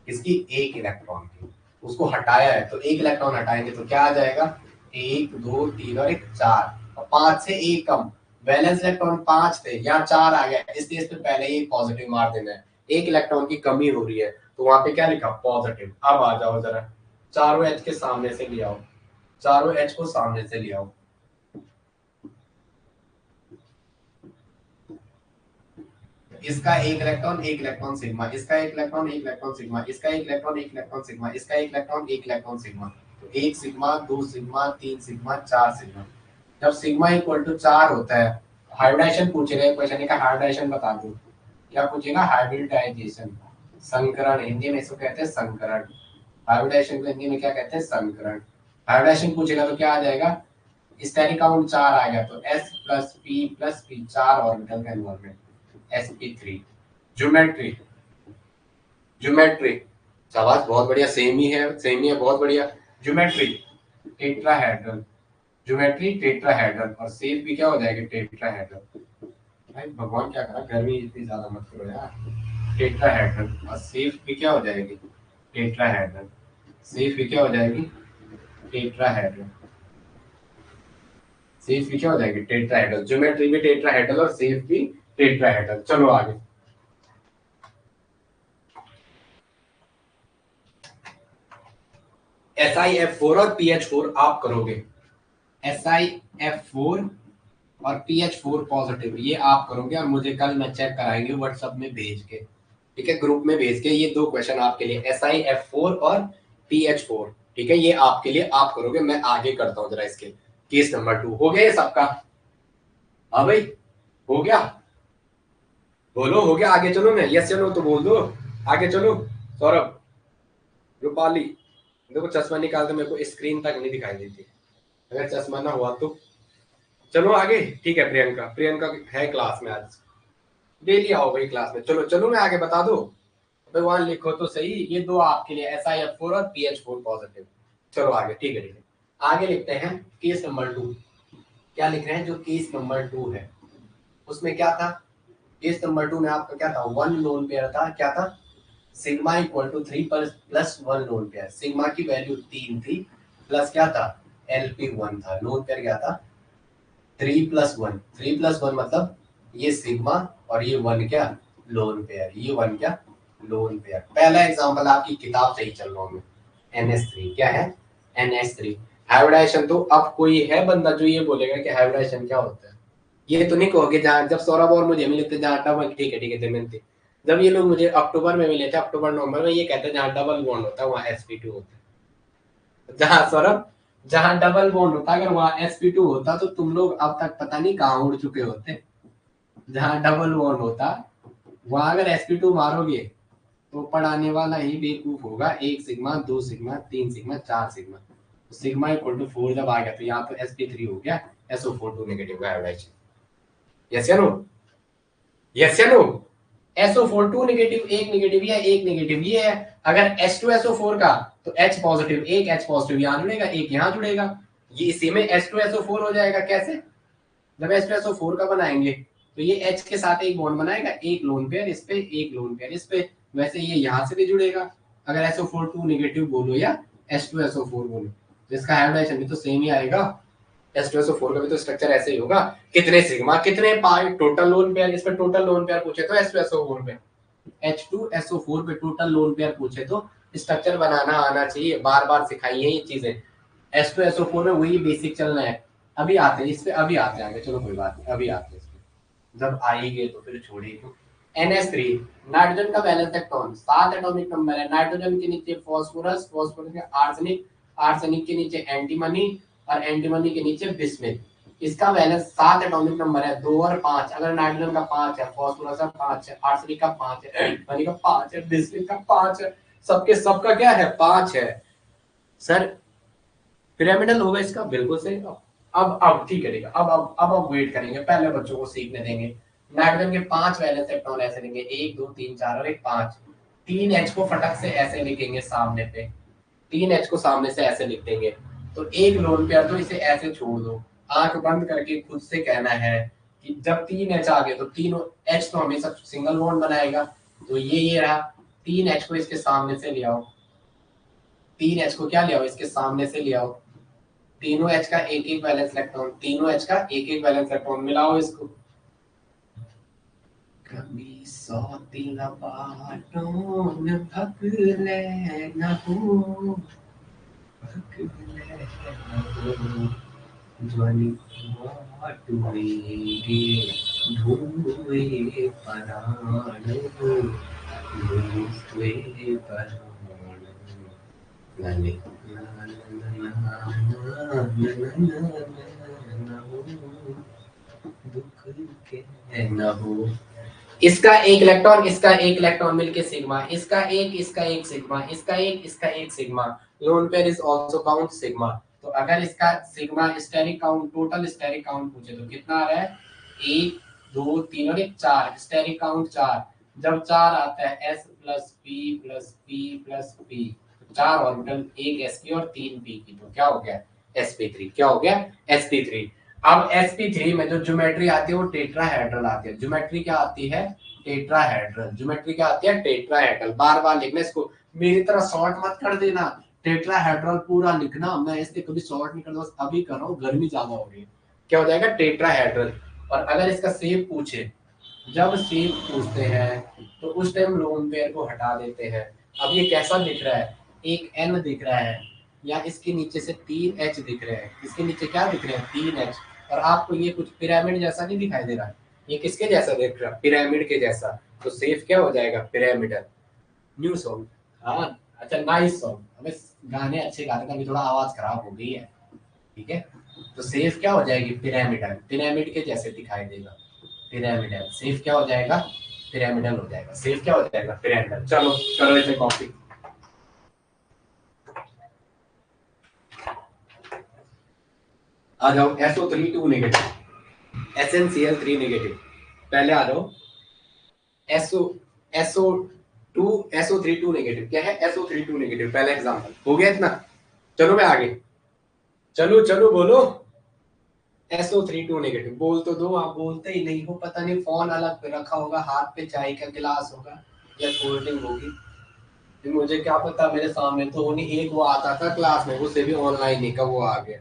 इसकी एक इलेक्ट्रॉन की, उसको हटाया है, तो एक इलेक्ट्रॉन हटाएंगे तो क्या आ जाएगा, 1 2 3 और एक 4, और 5 से एक कम, वैलेंस इलेक्ट्रॉन 5 थे, यहाँ 4 आ गया, इसलिए इस पे पहले ही पॉजिटिव मार देना है। एक इलेक्ट्रॉन की कमी हो रही है, तो वहां पे क्या लिखा, पॉजिटिव। अब आ जाओ जरा, चारों H के सामने से ले आओ, चारों H को सामने से ले आओ। इसका एक इलेक्ट्रॉन सिग्मा, इसका एक इलेक्ट्रॉन सिग्मा, इसका एक इलेक्ट्रॉन सिग्मा, इसका एक इलेक्ट्रॉन सिग्मा, तो 1 सिग्मा, 2 सिग्मा, 3 सिग्मा, 4 सिग्मा। जब सिग्मा इक्वल टू 4 होता है, हाइब्रिडाइजेशन पूछेगा, क्वेश्चन का हाइब्रिडाइजेशन बता दो, क्या पूछेगा? हाइब्रिडाइजेशन, संकरण, हिंदी में इसको कहते हैं संकरण। हाइब्रिडाइजेशन को हिंदी में क्या कहते हैं? संकरण। हाइब्रिडाइजेशन पूछेगा तो क्या आ जाएगा? स्टेरिक काउंट 4 आ गया तो S प्लस P 4 ऑर्बिटल का इन्वॉल्वमेंट, sp3। ज्योमेट्री, ज्योमेट्री, शाबाश, बहुत बढ़िया, सेम ही है, सेम ही है, बहुत बढ़िया। ज्योमेट्री टेट्राहेड्रल, ज्योमेट्री टेट्राहेड्रल, और शेप भी क्या हो जाएगी? टेट्राहेड्रल। भाई भगवान क्या करा, गर्मी इतनी ज्यादा मत करो यार। टेट्राहेड्रल, और शेप भी क्या हो जाएगी? टेट्राहेड्रल। शेप भी क्या हो जाएगी? टेट्राहेड्रल। शेप भी क्या हो जाएगी? टेट्राहेड्रल। ज्योमेट्री भी टेट्राहेड्रल और शेप भी टेट्राहेड्रल। चलो आगे। SiF4 और PH4 आप करोगे, SiF4 और PH4 पॉजिटिव, ये आप करोगे और मुझे कल मैं चेक कराएंगे व्हाट्सएप में भेज के, ठीक है, ग्रुप में भेज के। ये 2 क्वेश्चन आपके लिए, SiF4 और PH4, ठीक है, ये आपके लिए आप करोगे। मैं आगे करता हूँ जरा इसके केस नंबर 2। हो गया ये सबका? हाँ भाई, हो गया? बोलो हो गया? आगे चलो, मैं यस या नो तो बोल दो, आगे चलो। सौरभ, रूपाली, देखो चश्मा निकाल, तो मेरे को स्क्रीन तक नहीं दिखाई देती, अगर चश्मा ना हुआ तो। चलो आगे, ठीक है। प्रियंका, प्रियंका है क्लास में आज, डेली आओ भाई क्लास में। चलो चलो, मैं आगे बता दो, भगवान लिखो तो सही। ये 2 आपके लिए, SiF4 और PH4 पॉजिटिव। चलो आगे, ठीक है, ठीक है। आगे लिखते हैं केस नंबर 2। क्या लिख रहे हैं? जो केस नंबर 2 है उसमें क्या था? केस नंबर 2 में आपका क्या था? 1 लोन पेयर था। क्या था? Sigma equal to 3 plus 1 lone pair. Sigma की वैल्यू 3 थी, प्लस क्या था? LP 1 था। लोन पेयर क्या था? 3 प्लस 1। 3 प्लस 1 मतलब ये सिग्मा और ये 1 क्या? Lone pair. ये 1 क्या? Lone pair. पहला एग्जांपल, आपकी किताब से ही चल रहा हूं मैं। NH3 क्या है? NH3 hybridisation. तो अब कोई है बंदा जो ये बोलेगा कि हाइब्रिडाइजेशन क्या होता है? ये तो नहीं कहोगे जहाँ, जब सौरभ और मुझे मिले थे जहाँ डबल, ठीक है ठीक है दमयंती, जब ये लोग मुझे अक्टूबर में मिले थे, अक्टूबर नवंबर में, ये कहते हैं जहाँ डबल बॉन्ड होता है वहाँ sp2 होता है। जहाँ सौरभ, जहाँ डबल बॉन्ड होता, अगर वहाँ sp2 होता तो तुम लोग अब तक पता नहीं कहाँ उड़ चुके होते। जहाँ डबल बॉन्ड होता वहाँ अगर sp2 मारोगे तो पढ़ाने वाला ही बेवकूफ होगा। 1 sigma, 2 sigma, 3 sigma, 4 sigma, sigma equal to 4 जब आ गया तो यहाँ तो sp3 हो गया, SO4 2 नेगेटिव का हाइब्रिडाइजेशन। यस या नो? यस या नो? SO4 2 नेगेटिव, एक नेगेटिव, या एक नेगेटिव ये है। अगर H2SO4 का तो H पॉजिटिव, एक H पॉजिटिव यहाँ जुड़ेगा, एक यहाँ जुड़ेगा, ये इसी में H2SO4 हो जाएगा। कैसे? जब H2SO4 का बनाएंगे तो ये H के साथ एक बॉन्ड बनाएगा, एक लोन पेयर इस पे, एक लोन पेयर इस पे, वैसे ये यहाँ से भी जुड़ेगा। अगर SO4 2 नेगेटिव बोलो या H2SO4 बोलो, जिसका हाइब्रिडाइजेशन भी तो सेम ही आएगा। H2SO4 का भी तो स्ट्रक्चर ऐसे ही होगा। कितने सिग्मा, कितने पाई, टोटल लोन पेयर। इस पे टोटल लोन पेयर पूछे तो H2SO4 पे, H2SO4 पे टोटल लोन पेयर पूछे तो स्ट्रक्चर बनाना आना चाहिए। बार बार सिखाई है ये चीजें। H2SO4 में वही बेसिक चलना है। अभी आते हैं इस पे, अभी आते हैं आगे, चलो कोई बात नहीं, अभी आते हैं इस पे। जब आएंगे तो फिर छोड़िए। NH3 नाइट्रोजन का वैलेंस इलेक्ट्रॉन 7 एटॉमिक नंबर है। नाइट्रोजन के नीचे फास्फोरस, फास्फोरस के आर्सेनिक, आर्सेनिक के नीचे एंटीमनी, और एंटीमनी के नीचे बिस्मिथ। इसका वैलेंस 7 एटॉमिक नंबर है, 2 और 5। अगर नाइट्रोजन का 5 है, फास्फोरस का 5 है, आर्सेनिक का 5 है, एंटीमनी का 5 है, बिस्मिथ का 5 है, सबके सबका क्या है? 5 है। सर पिरामिडल होगा इसका, बिल्कुल सही। अब ठीक है, ठीक है। अब वेट करेंगे, पहले बच्चों को सीखने देंगे। नाइट्रोजन के 5 वैलेंस इलेक्ट्रॉन ऐसे लेंगे, 1 2 3 4 और एक 5। 3 H को फटक से ऐसे लिखेंगे सामने पे, 3 H को सामने से ऐसे लिख देंगे। तो एक लोन पेयर तो इसे ऐसे छोड़ दो, आंख बंद करके खुद से कहना है कि जब 3 H आ गए तो तीनों H तो हमेशा सिंगल बॉन्ड बनाएगा। तो ये रहा, 3 H को इसके सामने से ले आओ, 3 H को क्या ले आओ? इसके सामने से ले आओ। तीनों H का एक एक वैलेंस इलेक्ट्रॉन, तीनों H का एक एक वैलेंस इलेक्ट्रॉन, मिलाओ इसको। कभी सौतिन बाटों न भगले न हो, भगले न हो, ध्वनि टूटेंगे धुए पराण, धुए पराण। नहीं न हो। इसका एक इलेक्ट्रॉन, इसका एक इलेक्ट्रॉन मिलके सिग्मा, इसका एक सिग्मा, इसका एक sigma, lone pair is also count sigma. तो अगर इसका sigma steric count, total steric count पूछे तो कितना आ रहा है? 1 2 3 और 1 4, स्टेरिक काउंट 4। जब 4 आता है s plus P plus P plus P, तो 4 ऑर्बिटल, एक sp और 3 p की, तो क्या हो गया? sp3। क्या हो गया? sp3। अब sp3 में जो ज्योमेट्री आती है वो टेट्राहेड्रल आती है। ज्योमेट्री क्या आती है? टेट्राहेड्रल। ज्योमेट्री क्या आती है? टेट्राहेड्रल। बार बार लिखना इसको, मेरी तरह शॉर्ट मत कर देना, टेट्राहेड्रल पूरा लिखना। मैं इससे कभी शॉर्ट नहीं करता, बस अभी कर रहा हूँ, गर्मी ज्यादा हो रही है। क्या हो जाएगा? टेट्राहेड्रल। और अगर इसका शेप पूछे, जब शेप पूछते हैं तो उस टाइम लोन पेयर को हटा देते हैं। अब ये कैसा दिख रहा है? एक n दिख रहा है, या इसके नीचे से 3h दिख रहे हैं। इसके नीचे क्या दिख रहे हैं? 3h। और आपको ये कुछ पिरामिड जैसा नहीं दिखाई दे रहा? ये किसके जैसा दिख रहा है? पिरामिड के जैसा। तो सेफ क्या हो जाएगा? पिरामिडल। New song. हाँ, अच्छा, नाइस सॉन्ग। हमें गाने अच्छे गाते हैं, अभी थोड़ा आवाज खराब हो गई है, ठीक है। तो सेफ क्या हो जाएगी? पिरामिडल। पिरामिड के जैसे दिखाई देगा, पिरामिडल। सेफ क्या हो जाएगा? पिरामिडल हो जाएगा। सेफ क्या हो जाएगा? पिरामिडल। चलो करो इसे कॉपी। आ जाओ SO3 2 नेगेटिव, SnCl3 नेगेटिव। पहले आ जाओ SO SO2 SO32 नेगेटिव। क्या है? SO32 negative. पहला एग्जांपल हो गया इतना। चलो मैं आगे, चलो चलो बोलो। SO32 negative. बोल तो दो, आप बोलते ही नहीं हो। पता नहीं फोन अलग पे रखा होगा, हाथ पे चाय का गिलास होगा या कोल्ड ड्रिंक होगी, मुझे क्या पता। मेरे सामने तो नहीं, एक वो आता था क्लास में, उसे भी ऑनलाइन ही का वो आ गया।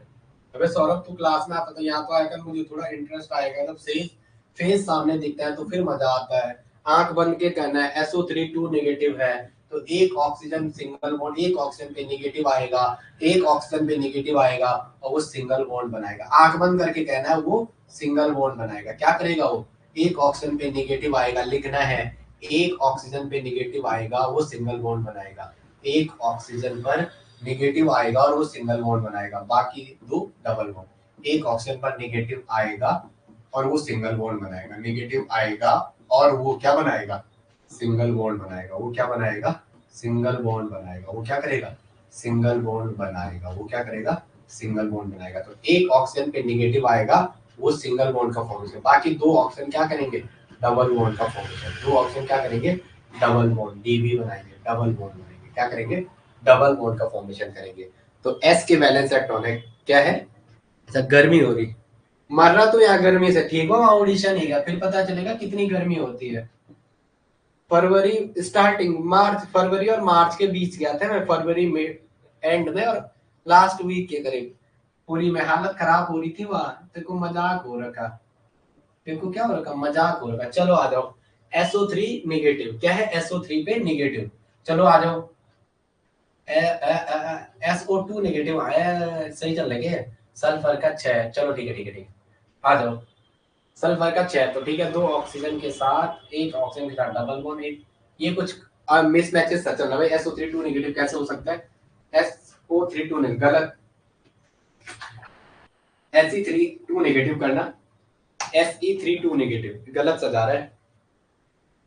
अबे सौरभ, तू क्लास में आता तो यहाँ तो आएगा, मुझे थोड़ा इंटरेस्ट आएगा। जब फेस फेस सामने दिखता है तो फिर मजा आता है। आंख बंद के कहना है SO32 नेगेटिव है, तो एक ऑक्सीजन सिंगल बॉन्ड, एक ऑक्सीजन पे नेगेटिव आएगा, एक ऑक्सीजन पे नेगेटिव आएगा, और वो सिंगल बॉन्ड बनाएगा। आंख बंद करके कहना है वो सिंगल बॉन्ड बनाएगा। क्या करेगा वो? एक ऑक्सीजन पे नेगेटिव आएगा, लिखना है एक ऑक्सीजन पे नेगेटिव आएगा, वो सिंगल बॉन्ड बनाएगा। एक ऑक्सीजन पर नेगेटिव आएगा और वो सिंगल बॉन्ड बनाएगा, बाकी दो डबल बॉन्ड। एक ऑक्सीजन पर नेगेटिव आएगा और वो सिंगल बॉन्ड बनाएगा, नेगेटिव आएगा और वो क्या बनाएगा? सिंगल बॉन्ड बनाएगा। वो क्या बनाएगा? सिंगल बॉन्ड बनाएगा। वो क्या करेगा? सिंगल बॉन्ड बनाएगा। वो क्या करेगा? सिंगल बॉन्ड बनाएगा। तो एक ऑक्सीजन पे नेगेटिव आएगा, वो सिंगल बॉन्ड का फॉर्मेशन। बाकी दो ऑक्सीजन क्या करेंगे? डबल बॉन्ड का फॉर्मेशन। दो ऑक्सीजन क्या करेंगे? डबल बॉन्ड, डीबी बनाएंगे, डबल बॉन्ड बनाएंगे। क्या करेंगे? डबल बॉन्ड का फॉर्मेशन करेंगे। तो S के वैलेंस इलेक्ट्रॉन है क्या है? अच्छा, गर्मी हो रही, मर रहा तो यहाँ गर्मी से, ठीक हो, ऑडिशन नहीं गया, फिर पता चलेगा कितनी गर्मी होती है। फरवरी स्टार्टिंग, मार्च, फरवरी और मार्च के बीच गया था मैं, फरवरी में एंड में और लास्ट वीक के करीब। पूरी में हालत खराब हो रही थी वहां। तेरे को मजाक हो रखा, तेरे को क्या हो रखा? मजाक हो रखा। चलो आ जाओ SO3 नेगेटिव। क्या है? SO3 पे नेगेटिव। चलो आ जाओ SO2 नेगेटिव आया, सही चल रहे हैं। सल्फर का 6। चलो ठीक है ठीक है ठीक है, आ जाओ। सल्फर का 6, तो ठीक है, दो ऑक्सीजन के साथ, एक ऑक्सीजन के साथ डबल बॉन्ड, एक ये कुछ मिसमैचेस चल रहा है। SO32 नेगेटिव कैसे हो सकता है? SO32 नेगेटिव गलत, Se32 नेगेटिव करना, Se32 नेगेटिव गलत सजा रहा है।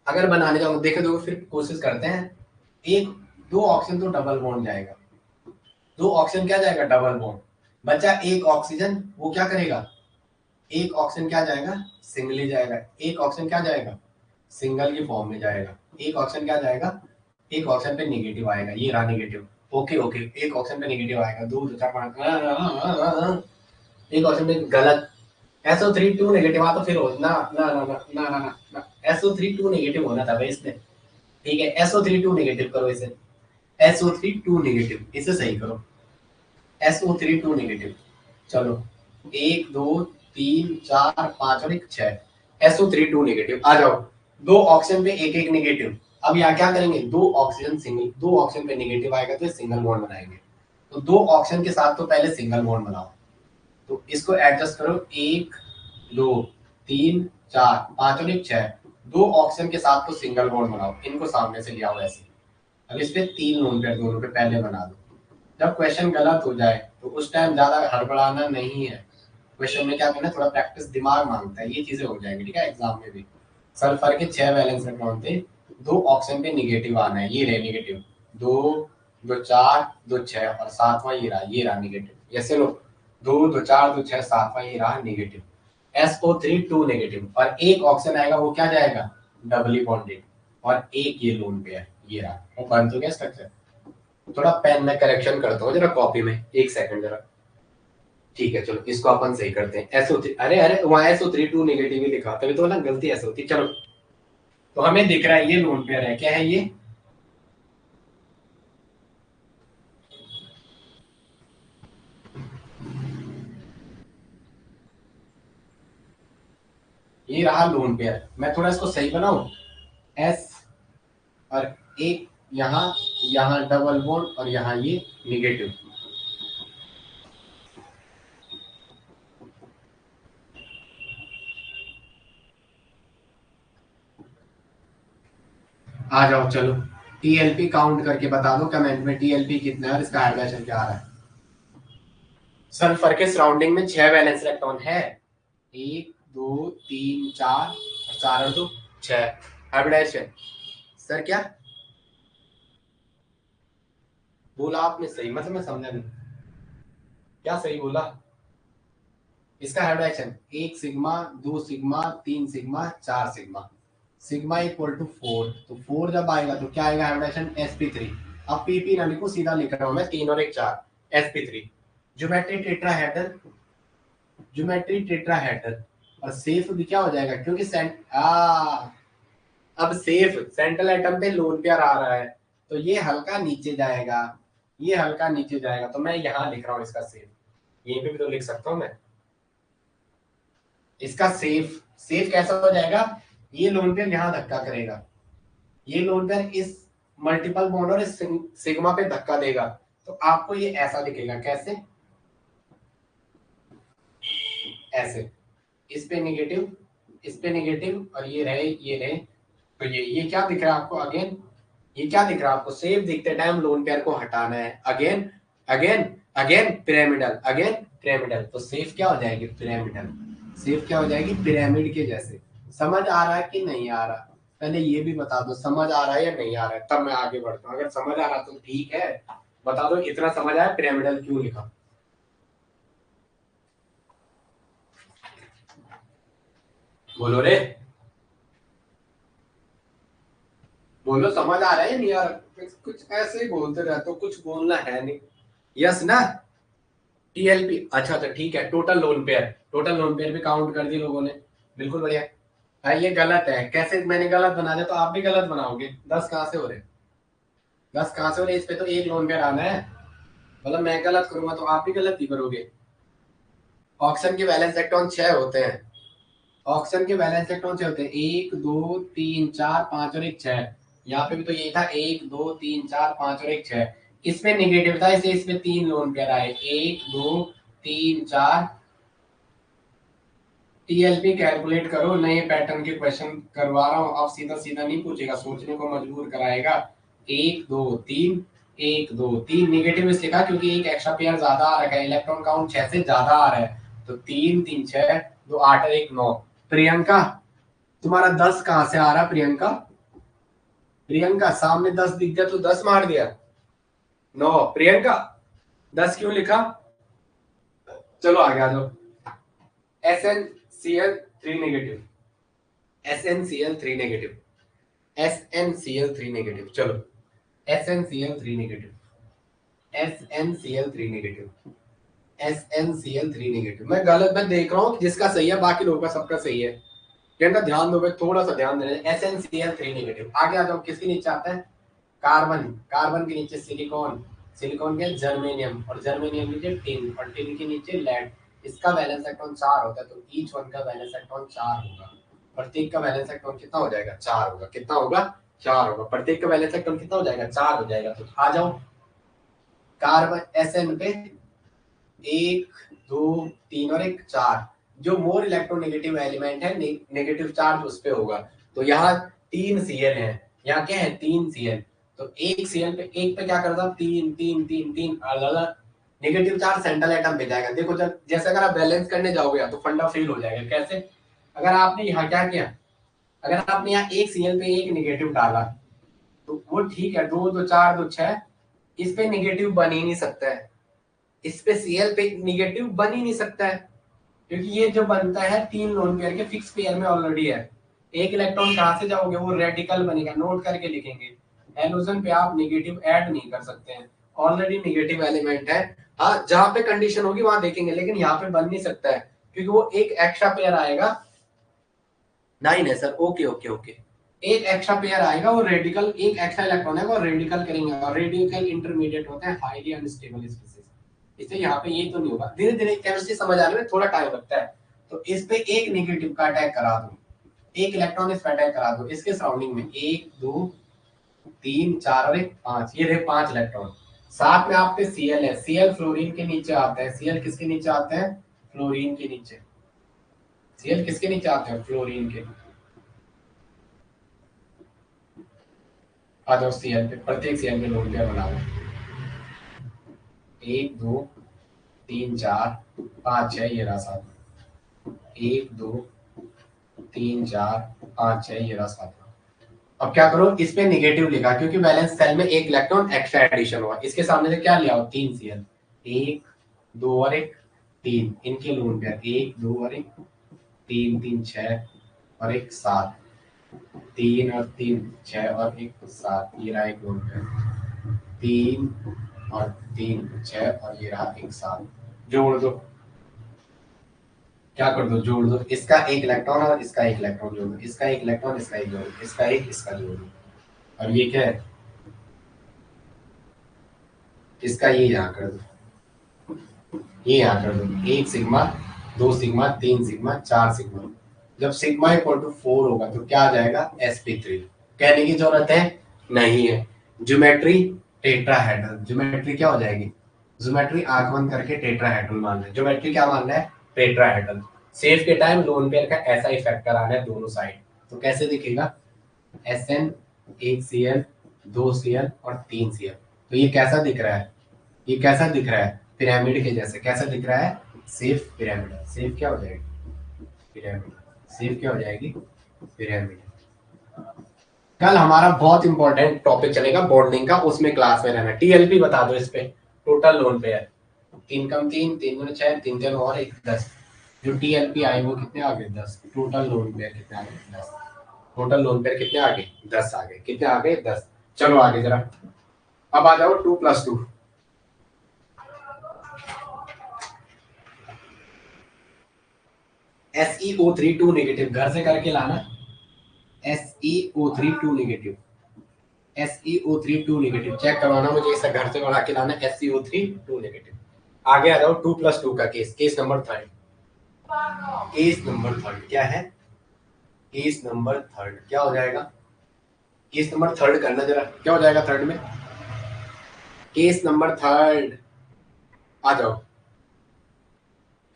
अगर बनाने जाओ, देखे दो, फिर कोशिश करते हैं। एक दो ऑक्सीजन तो डबल बॉन्ड जाएगा, दो ऑक्सीजन क्या जाएगा? Double bond. बचा एक ऑक्सीजन, वो क्या करेगा? एक ऑक्सीजन क्या जाएगा? सिंगल ही जाएगा। एक ऑक्सीजन क्या जाएगा? सिंगल की फॉर्म में जाएगा। एक ऑक्सीजन क्या जाएगा? एक ऑक्सीजन पे नेगेटिव आएगा, ये रहा नेगेटिव। ओके ओके, एक ऑक्सीजन पे नेगेटिव आएगा, दो दो चार पांच, एक ऑक्सीजन पे गलत। SO32 नेगेटिव आ तो फिर हो ना ना ना ना ना ना ना, SO32 नेगेटिव होना था भाई इसमें, ठीक है। SO32 नेगेटिव करो इसे, SO32 नेगेटिव, इसे सही करो। SO32 negative. चलो 1 2 3 4 5 और 1 6, SO32 नेगेटिव। आ जाओ, दो ऑक्सीजन पे एक एक नेगेटिव। अब यहाँ क्या करेंगे? दो ऑक्सीजन सिंगल, दो ऑक्सीजन पे नेगेटिव आएगा तो सिंगल बॉन्ड बनाएंगे। तो दो ऑक्सीजन के साथ तो पहले सिंगल बॉन्ड बनाओ। तो इसको एडजस्ट करो, 1 2 3 4 5 और 1 6, दो ऑक्सीजन के साथ तो सिंगल बॉन्ड बनाओ, इनको सामने से ले आओ ऐसे। अब इस पे 3 लोन पेयर दोनों पे पहले बना दो। जब क्वेश्चन गलत हो जाए तो उस टाइम ज्यादा हड़बड़ाना नहीं है। क्वेश्चन में क्या करना है, थोड़ा प्रैक्टिस दिमाग मांगता है, ये चीजें हो जाएंगी, ठीक है। एग्जाम में भी सल्फर के 6 वैलेंस इलेक्ट्रॉन थे, 2 ऑक्सीजन पे निगेटिव आना है, ये रहे निगेटिव, 2 2 4 2 6 और सातवां ये रहा निगेटिव। ऐसे लो, 2 2 4 2 6 सातवां ये रहा निगेटिव। SO3 2 नेगेटिव और एक ऑक्सीजन आएगा, वो क्या जाएगा, डबली बॉन्डेड, और एक ये लोन पेयर ये रहा। वो बन तो गया स्ट्रक्चर। थोड़ा पेन में करेक्शन करता हूँ जरा कॉपी में, एक सेकंड जरा। ठीक है चलो, इसको अपन सही करते हैं। SO3, अरे अरे वहां SO3 2 नेगेटिव ही लिखा, तभी तो ना गलती ऐसे होती। चलो, तो हमें दिख रहा है ये लोन पेयर है, क्या है ये रहा लोन पेयर। मैं थोड़ा इसको सही बनाऊं, एस और एक यहाँ, यहाँ डबल बॉन्ड और यहाँ ये निगेटिव। आ जाओ चलो, टीएलपी काउंट करके बता दो कमेंट में, टीएलपी कितना है और इसका हाइड्रोजन क्या आ रहा है। सल्फर के सराउंडिंग में 6 वैलेंस इलेक्ट्रॉन है, 1 2 3 4 और 4 और 2 6 हाइब्रिडाइजेशन। सर क्या बोला आपने, सही मतलब मैं समझा नहीं, क्या सही बोला। इसका hybridisation 1 sigma 2 sigma 3 sigma 4 sigma, sigma equal to 4, तो 4 जब आएगा तो क्या आएगा हाइब्रिडाइजेशन, sp3। अब पीपी ना लिखो, सीधा लिख रहा हूं मैं, 3 और 1 4, sp3। Geometry tetrahedral, geometry tetrahedral और सेफ भी क्या हो जाएगा, क्योंकि अब सेफ सेंट्रल एटम पे लोन पेयर आ रहा है, तो ये हल्का नीचे जाएगा, ये हल्का नीचे जाएगा, तो मैं यहां लिख रहा हूं इसका सेफ। यहीं पे भी तो लिख सकता हूं मैं इसका सेफ। सेफ कैसा हो जाएगा, ये लोन पेयर यहां धक्का करेगा, ये लोन पेयर इस मल्टीपल बॉन्ड और इस सिग्मा पे धक्का देगा, तो आपको ये ऐसा दिखेगा, कैसे, ऐसे, इस पे नेगेटिव, इस पे नेगेटिव और ये रहे, तो ये क्या दिख रहा है आपको अगेन, ये क्या दिख रहा है आपको, सेफ दिखते टाइम लोन पेयर को हटाना है, again again again pyramidal, again pyramidal, तो सेफ क्या हो जाएगी, पिरामिडल। सेफ क्या हो जाएगी, पिरामिड के जैसे। समझ आ रहा है कि नहीं आ रहा, पहले ये भी बता दो समझ आ रहा है या नहीं आ रहा है, तब मैं आगे बढ़ता हूँ। अगर समझ आ रहा तो ठीक है, बता दो इतना समझ आया, पिरामिडल क्यों लिखा। बोलो रे, बोलो समझ आ रहा है नहीं आ रहा, कुछ ऐसे ही बोलते रहते हो, कुछ बोलना है नहीं। यस ना, टीएलपी, अच्छा अच्छा ठीक है। Total lone pair, total lone pair भी काउंट कर दी लोगों ने, बिल्कुल बढ़िया। भाई ये गलत है, कैसे मैंने गलत बना दिया, तो आप भी गलत बनाओगे। 10 कहां से हो रहे, 10 कहां से हो रहे, इस पे तो एक लोन पेयर आना है, मतलब मैं गलत करूंगा तो आप भी गलत ही करोगे। ऑक्सीजन के वैलेंस इलेक्ट्रॉन 6 होते हैं, ऑक्सीजन के वैलेंस इलेक्ट्रॉन 6 होते हैं, 1 2 3 4 5 और 1 6। यहाँ पे भी तो यही था, 1 2 3 4 5 और 1 6। इसमें निगेटिव था, इसलिए इसमें 3 लोन पेयर आए, 1 2 3 4। टीएलपी कैलकुलेट करो, नए पैटर्न के क्वेश्चन करवा रहा हूँ, अब सीधा सीधा नहीं पूछेगा, सोचने को मजबूर कराएगा। 1 2 3, 1 2 3 निगेटिव इसलिए लिखा क्योंकि एक एक्स्ट्रा पेयर ज्यादा आ रखा है, इलेक्ट्रॉन काउंट 6 से ज्यादा आ रहा है, तो 3 3 6 2 8 और 1 9। प्रियंका तुम्हारा 10 कहां से आ रहा, प्रियंका, प्रियंका सामने 10 दिख गया तो 10 मार दिया, 9। प्रियंका 10 क्यों लिखा, चलो आगे आ जाओ। SnCl3 negative, SnCl3 negative, SnCl3 negative, चलो SnCl3 negative, SnCl3 negative, SnCl3 negative. मैं गलत, मैं देख रहा हूँ जिसका सही है, बाकी लोगों का सबका सही है, कहना ध्यान दो, थोड़ा सा ध्यान देना। SnCl3 नेगेटिव, आगे आ जाओ, किसके नीचे आता है, कार्बन, कार्बन के नीचे सिलिकॉन, सिलिकॉन के जर्मेनियम और जर्मेनियम के नीचे टिन और टिन के नीचे लेड। इसका वैलेंस इलेक्ट्रॉन 4 होता है, तो ईच वन का वैलेंस इलेक्ट्रॉन 4 होगा, प्रत्येक का वैलेंस इलेक्ट्रॉन कितना हो जाएगा, 4 होगा, कितना होगा, 4 होगा, प्रत्येक का वैलेंस इलेक्ट्रॉन कितना हो जाएगा, 4 हो जाएगा। तो आ जाओ, कार्बन Sn पे 1 2 3 और 1 4, जो मोर इलेक्ट्रोनेगेटिव एलिमेंट है, नेगेटिव चार्ज उस पे होगा, तो यहाँ 3 Cl है, यहाँ क्या है, 3 Cl, तो एक Cl पे एक पे क्या करता, 3 3 3 3 अलग अलग नेगेटिव चार्ज सेंट्रल एटम पे जाएगा। देखो जब जैसे अगर आप बैलेंस करने जाओगे तो फंडा फेल हो जाएगा। कैसे? अगर आपने यहाँ क्या किया, अगर आपने यहाँ एक Cl पे एक नेगेटिव डाला तो वो ठीक है, 2 2 4 2 6, इस पे नेगेटिव बन ही नहीं सकता है, इस पे Cl पे नेगेटिव बन ही नहीं सकता है, क्योंकि ये जो बनता है 3 लोन पेयर के फिक्स पेयर में ऑलरेडी है। एक इलेक्ट्रॉन कहाँ से जाओगे, वो रेडिकल बनेगा, नोट करके लिखेंगे। हेलोजन पे आप नेगेटिव ऐड नहीं कर सकते हैं, ऑलरेडी नेगेटिव एलिमेंट है। हाँ, जहां पे कंडीशन होगी वहां देखेंगे, लेकिन यहाँ पे बन नहीं सकता है क्योंकि वो एक एक्स्ट्रा पेयर आएगा। 9 है सर, ओके ओके ओके। एक एक्स्ट्रा पेयर आएगा, वो रेडिकल, एक एक्स्ट्रा इलेक्ट्रॉन है वो रेडिकल करेंगे, और रेडिकल इंटरमीडिएट होते हैं हाईली अनस्टेबल स्पीसीज। इसलिए यहाँ पे ये तो नहीं होगा। धीरे धीरे केमिस्ट्री समझ आने में थोड़ा टाइम लगता है। तो इस पे एक नेगेटिव का अटैक करा दो, एक इलेक्ट्रॉन इस पे अटैक करा दो, इसके सराउंडिंग में 1 2 3 4 और 1 5, ये रहे 5 इलेक्ट्रॉन। साथ में आप पे Cl है, Cl फ्लोरीन के नीचे आता है। Cl किसके नीचे आते हैं? फ्लोरीन के नीचे। Cl किसके नीचे आते हैं? फ्लोरीन के। आ जाओ Cl पे, प्रत्येक Cl पे लोन पेयर बना लो। 1 2 3 4 5 6, ये रहा 7। 1 2 3 4 5 6, ये रहा 7। अब क्या करो, इस पे नेगेटिव लिखा क्योंकि बैलेंस सेल में एक इलेक्ट्रॉन एक्स्ट्रा एडिशन हुआ। इसके सामने से क्या लिया हो? 3 Cl, 1 2 और 1 3, इनके लोन पेयर 1 2 और 1 3 3 6 और 1 7, 3 और 3 6 और 1 7, ये रहा एक लोन पेयर। 3 और 3 6 और ये रहा 1 7। जोड़ दो, क्या कर दो? जोड़ दो। इसका एक इलेक्ट्रॉन और इसका एक इलेक्ट्रॉन जोड़ दो, इसका एक इलेक्ट्रॉन, इसका एक जोड़ दो, इसका एक, इसका जोड़ दो। और ये क्या है? इसका ये यहाँ कर दो, ये यहाँ कर दो। 1 सिग्मा 2 सिग्मा 3 सिग्मा 4 सिग्मा। जब सिग्मा इक्वल टू 4 होगा तो क्या आ जाएगा? sp3। कहने की जरूरत है नहीं है। ज्योमेट्री टेट्राहेड्रल, ज्योमेट्री क्या हो जाएगी? ज्योमेट्री आंख बंद करके टेट्राहेड्रल मान ले। ज्योमेट्री क्या मान है? टेट्राहेड्रल। सेफ के टाइम लोन पेयर का ऐसा ही फैक्टर आना है दोनों साइड। तो कैसे दिखेगा? Sn 1 Cl 2 Cl और 3 Cl। तो ये कैसा दिख रहा है? ये कैसा दिख रहा है? पिरामिड के जैसे। कैसा दिख रहा है? Safe pyramid. सेफ क्या हो जाएगी? पिरामिड। सेफ क्या हो जाएगी? पिरामिड। कल हमारा बहुत इंपॉर्टेंट टॉपिक चलेगा बॉन्डिंग का, उसमें क्लास में रहना। टीएलपी बता दो इस पे। टोटल लोन पेयर 3 कम 3 3 गुना 6 3 3 और 1 10। जो टीएलपी आई वो कितने आ गए? 10। टोटल लोन पेयर कितने आ गए? 10। टोटल लोन पेयर कितने आ गए? 10 आ गए। कितने आ गए? 10। चलो आगे जरा, अब आ जाओ 2 + 2। SeO3 2 नेगेटिव, घर से करके लाना। SeO3 2 negative, SeO3 2 negative check करवाना मुझे, इसे घर से बढ़ा के लाना। SeO3 2 negative. आगे आ जाओ 2 + 2 का case, case number 3। Case number 3 क्या है? केस नंबर 3 क्या हो जाएगा? केस नंबर 3 करना जरा, क्या हो जाएगा 3 में? केस नंबर 3 आ जाओ।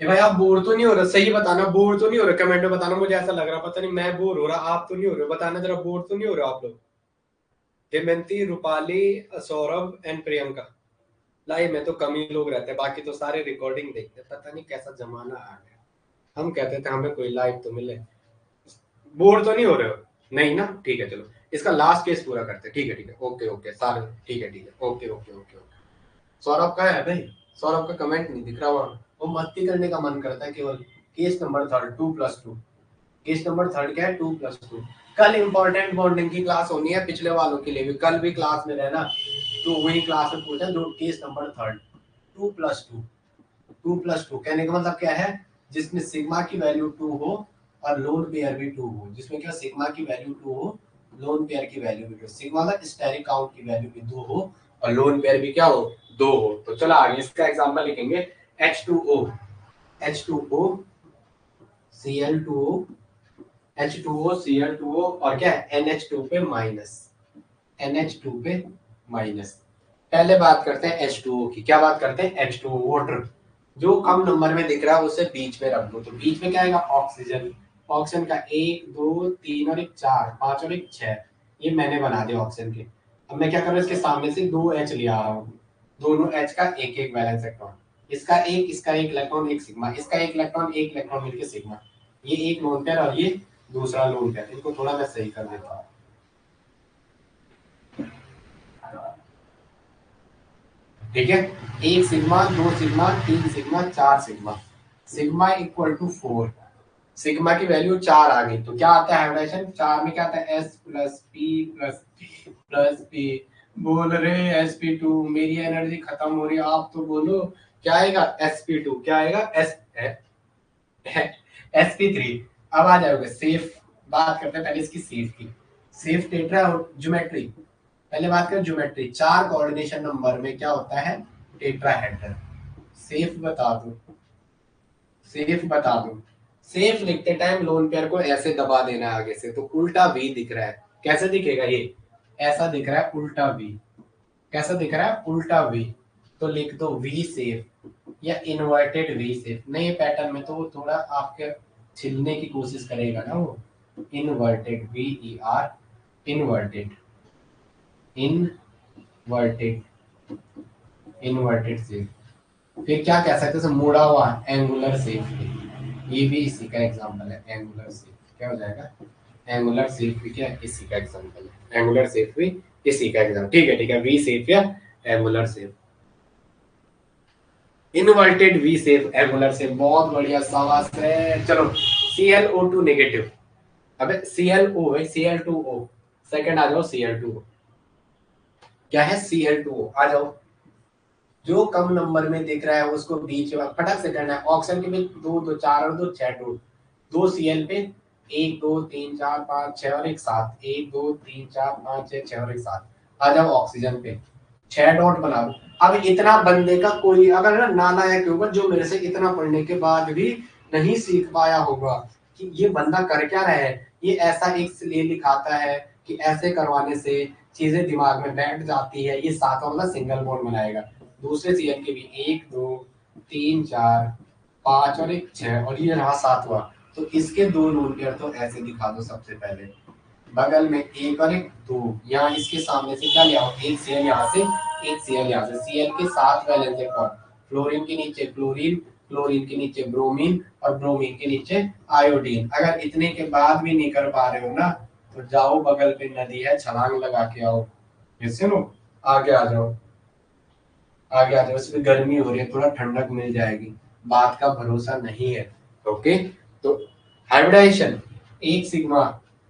ए भाई आप बोर तो नहीं हो रहे? सही बताना, बोर तो नहीं हो रहे? कमेंट में बताना। मुझे ऐसा लग रहा, पता नहीं मैं बोर हो रहा, आप तो नहीं हो रहे? बताना जरा, बोर तो नहीं हो रहे आप लोग? हेमंती, रूपाली, सौरभ एंड प्रियंका। लाइव में तो कम ही लोग रहते हैं, बाकी तो सारे रिकॉर्डिंग देखते हैं। पता नहीं कैसा जमाना आ गया। हम कहते थे हमें कोई लाइव तो मिले। बोर तो नहीं हो रहे हो? नहीं ना, ठीक है चलो इसका लास्ट केस पूरा करते हैं। ठीक है ठीक है, ओके ओके सारे, ठीक है ओके ओके ओके। सौरभ का है भाई? सौरभ का कमेंट नहीं दिख रहा वहां, वो मस्ती करने का मन करता है केवल। Case number 3 2 + 2। केस नंबर 3 क्या है? 2 + 2। कल इंपॉर्टेंट बॉन्डिंग की क्लास होनी है पिछले वालों के लिए भी, कल भी क्लास में रहना। तो वही क्लास में पूछा जो केस नंबर 3 2 + 2। 2 + 2 कहने का मतलब क्या है? जिसमें सिग्मा की वैल्यू 2 हो और लोन पेयर भी 2 हो। जिसमें क्या सिग्मा की वैल्यू 2 हो, लोन पेयर की वैल्यू भी 2। सिग्मा का स्टेरिक काउंट की वैल्यू भी 2 हो और लोन पेयर भी क्या हो? 2 हो। तो चलो आगे इसका एग्जांपल लिखेंगे। H2O H2O Cl2O H2O Cl2O और क्या है? NH2 पे माइनस, NH2 पे माइनस। पहले बात करते हैं H2O की। क्या बात करते हैं? H2O water. जो कम नंबर में दिख रहा है उसे बीच में रख दो। तो बीच में क्या आएगा? ऑक्सीजन। ऑक्सीजन का 1 2 3 और 1 4 5 और 1 6, ये मैंने बना दिया ऑक्सीजन के। अब मैं क्या कर रहा हूँ, इसके सामने से दो एच ले आ रहा हूँ, दोनों एच का एक एक वैलेंस इलेक्ट्रॉन, इसका एक इलेक्ट्रॉन एक सिग्मा, इसका एक इलेक्ट्रॉन मिलके सिग्मा, ये एक लोन पेयर और ये दूसरा लोन पेयर। इनको थोड़ा मैं सही कर देता हूँ। ठीक है, एक सिग्मा, दो सिग्मा, तीन सिग्मा, चार sigma, sigma equal to 4, sigma की वैल्यू 4 आ गई तो क्या आता है हाइब्रिडेशन, 4 में क्या आता है S plus P plus plus P. बोल रहे sp2, मेरी एनर्जी खत्म हो रही है, आप तो बोलो क्या आएगा sp2, क्या आएगा एस sp3। अब आ जाओगे सेफ, बात करते हैं पहले इसकी सेफ की। सेफ टेट्रा ज्योमेट्री, पहले बात करें ज्योमेट्री, 4 कोऑर्डिनेशन नंबर में क्या होता है टेट्राहेड्रल। सेफ बता दो, सेफ बता दो। सेफ लिखते टाइम लोन पेयर को ऐसे दबा देना है आगे से, तो उल्टा वी दिख रहा है, कैसे दिखेगा ये, ऐसा दिख रहा है उल्टा वी, कैसा दिख रहा है उल्टा वी, तो लिख दो वी सेफ या इन्वर्टेड वी सेफ। नए पैटर्न में तो वो थोड़ा आपके छिलने की कोशिश करेगा ना वो, inverted V E R, inverted, inverted, inverted safe. फिर क्या कह सकते हैं, मुड़ा हुआ एंगुलर सेफ, ये भी इसी का एग्जांपल है। एंगुलर सेफ क्या हो जाएगा, एंगुलर सेफ भी क्या इसी का एग्जांपल है, एंगुलर सेफ भी इसी का एग्जांपल। ठीक है, वी सेफ या angular shape, inverted V shape, angular shape, बहुत बढ़िया शाबाश है। चलो ClO2 नेगेटिव, अबे ClO है, Cl2O, सेकंड आ जाओ Cl2O, क्या है Cl2O, आ जाओ। जो कम नंबर में दिख रहा है उसको बीच में फटक से करना है। ऑक्सीजन के में दो दो चार और दो छह डॉट, दो Cl पे 1 2 3 4 5 6 और एक 7, 1 2 3 4 5 6 6 और एक 7। आ जाओ ऑक्सीजन पे 6 डॉट बना दो। अब इतना बंदे का कोई अगर ना नालायक होगा जो मेरे से इतना पढ़ने के बाद भी नहीं सीख पाया होगा कि ये बंदा कर क्या रहा है, ये ऐसा इसलिए लिखाता है कि ऐसे करवाने से चीजें दिमाग में बैठ जाती है, ये सातों वाला सिंगल बॉन्ड बनाएगा। दूसरे Cl के भी 1 2 3 4 5 और एक 6 और ये रहा 7वां, तो इसके दो लोन पेयर तो ऐसे दिखा दो। सबसे पहले बगल में 1 और एक 2, यहाँ इसके सामने से क्या ले आओ, एक Cl यहाँ से, एक Cl यहाँ से, Cl के 7 वैलेंस इलेक्ट्रॉन, फ्लोरीन के नीचे क्लोरीन, क्लोरीन के नीचे ब्रोमीन और ब्रोमीन के नीचे आयोडीन। अगर इतने के बाद भी नहीं कर पा रहे हो ना तो जाओ बगल पे नदी है, छलांग लगा के आओ। सुनो, आगे आ जाओ, आगे आ जाओ, इसमें गर्मी हो रही है, थोड़ा ठंडक मिल जाएगी, बात का भरोसा नहीं है। ओके, तो hybridisation 1 sigma,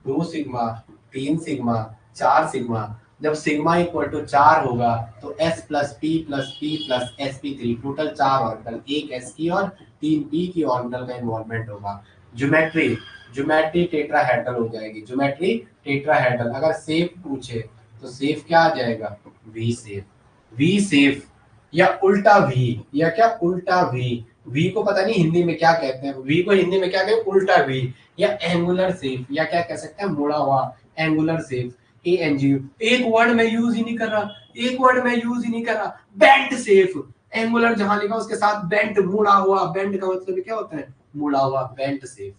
2 sigma, 3 sigma, 4 sigma, जब सिग्मा इक्वल टू 4 होगा तो S plus P plus P plus sp3, total 4 orbital, एक s की और 3 p की ऑर्बिटल का इन्वॉल्वमेंट होगा। ज्योमेट्री, ज्योमेट्री टेट्राहेड्रल हो जाएगी, ज्योमेट्री टेट्राहेड्रल। अगर सेफ पूछे तो सेफ क्या आ जाएगा, वी सेफ, वी सेफ या उल्टा वी, या क्या उल्टा वी, वी को पता नहीं हिंदी में क्या कहते हैं, वी को हिंदी में क्या कहते हैं उल्टा वी, या एंगुलर सेफ, या क्या कह सकते हैं मुड़ा हुआ एंगुलर सेफ। ANGU, एक वर्ड में यूज ही नहीं कर रहा, एक वर्ड में यूज ही नहीं कर रहा, बेंट सेफ, एंगुलर जहां लिखा उसके साथ बेंट, मुड़ा हुआ, बेंट का मतलब क्या होता है मुड़ा हुआ, बेंट सेफ।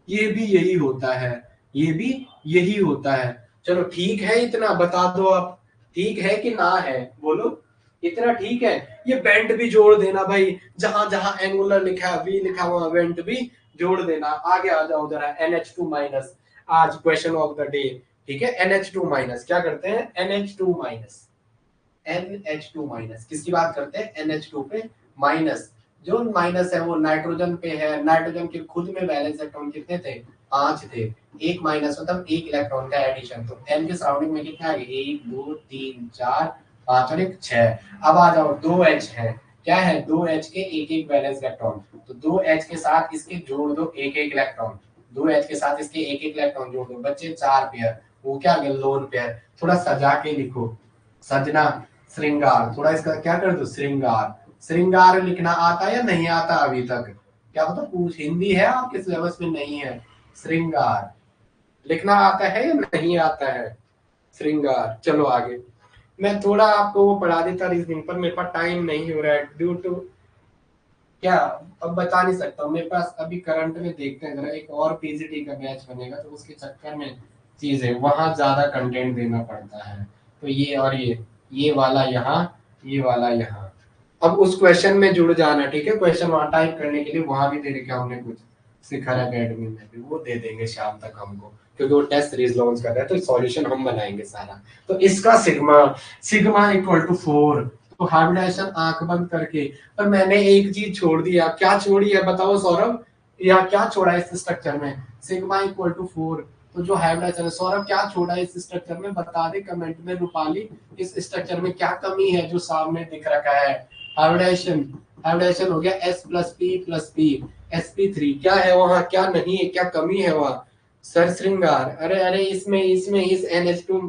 ये भी यही होता है, ये भी यही होता है। चलो ठीक है, इतना बता दो आप, ठीक है कि ना है, बोलो इतना ठीक है। ये बेंट भी जोड़ देना भाई, जहां जहां एंगुलर लिखा है वी लिखा हुआ बेंट भी जोड़ देना। आगे आ जाओ जरा, NH2 माइनस, आज क्वेश्चन ऑफ द डे। ठीक है, NH2 माइनस क्या करते हैं, NH2 माइनस, NH2 माइनस किसकी बात करते हैं, NH2 पे माइनस। जो माइनस है वो नाइट्रोजन पे है, नाइट्रोजन के खुद में वैलेंस इलेक्ट्रॉन कितने थे, 5 थे, एक माइनस मतलब एक इलेक्ट्रॉन का एडिशन, तो n के सराउंडिंग में कितना आ गया, 1 2 3 4 5 और एक 6। अब आ जाओ 2H है, क्या है 2H के एक एक वैलेंस इलेक्ट्रॉन, तो 2H के साथ इसके जोड़ दो एक एक इलेक्ट्रॉन, 2H के साथ इसके एक एक इलेक्ट्रॉन जोड़ दो, बच्चे 4 पेयर, वो क्या गया लोन पेयर। थोड़ा सजा के लिखो, सजना, श्रृंगार, थोड़ा इसका क्या कर दो श्रृंगार। श्रृंगार लिखना आता है या नहीं आता अभी तक, क्या पता पूछ, हिंदी है आपके सिलेबस में नहीं है, श्रृंगार लिखना आता है या नहीं आता है, श्रृंगार। चलो आगे, मैं थोड़ा आपको वो पढ़ा देता रीजनिंग पर, मेरे पास टाइम नहीं हो रहा है ड्यू टू, क्या अब बता नहीं सकता हूँ, मेरे पास अभी करंट में देखते हैं जरा, एक और PGT का बैच बनेगा तो उसके चक्कर में चीज है, वहां ज्यादा कंटेंट देना पड़ता है, तो ये और ये वाला यहाँ, ये वाला यहाँ। अब उस क्वेश्चन में जुड़ जाना, ठीक है। क्वेश्चन वहां टाइप करने के लिए वहां भी दे रखे हमने कुछ शिखर एकेडमी में भी, वो दे देंगे शाम तक हमको, क्योंकि वो टेस्ट सीरीज लॉन्च कर रहे हैं, तो सॉल्यूशन हम बनाएंगे सारा। तो इसका सिग्मा, सिग्मा इक्वल टू 4, तो हाइब्रिडाइजेशन आंख बंद करके। पर मैंने एक चीज छोड़ दिया, क्या छोड़ी है बताओ सौरभ, या क्या छोड़ा है इस स्ट्रक्चर में? सिग्मा इक्वल टू 4, तो जो हाइब्रिडाइजेशन है, सौरभ क्या छोड़ा है इस स्ट्रक्चर में, बता दे कमेंट में। रूपाली, इस स्ट्रक्चर में क्या कमी है जो सामने दिख रखा है? हाइब्रिडाइजेशन, हाइब्रिडाइजेशन हो गया S प्लस पी sp3, क्या है वहां, क्या नहीं है, क्या कमी है वहां? सर श्रृंगार, अरे अरे इसमें इसमें इस NH2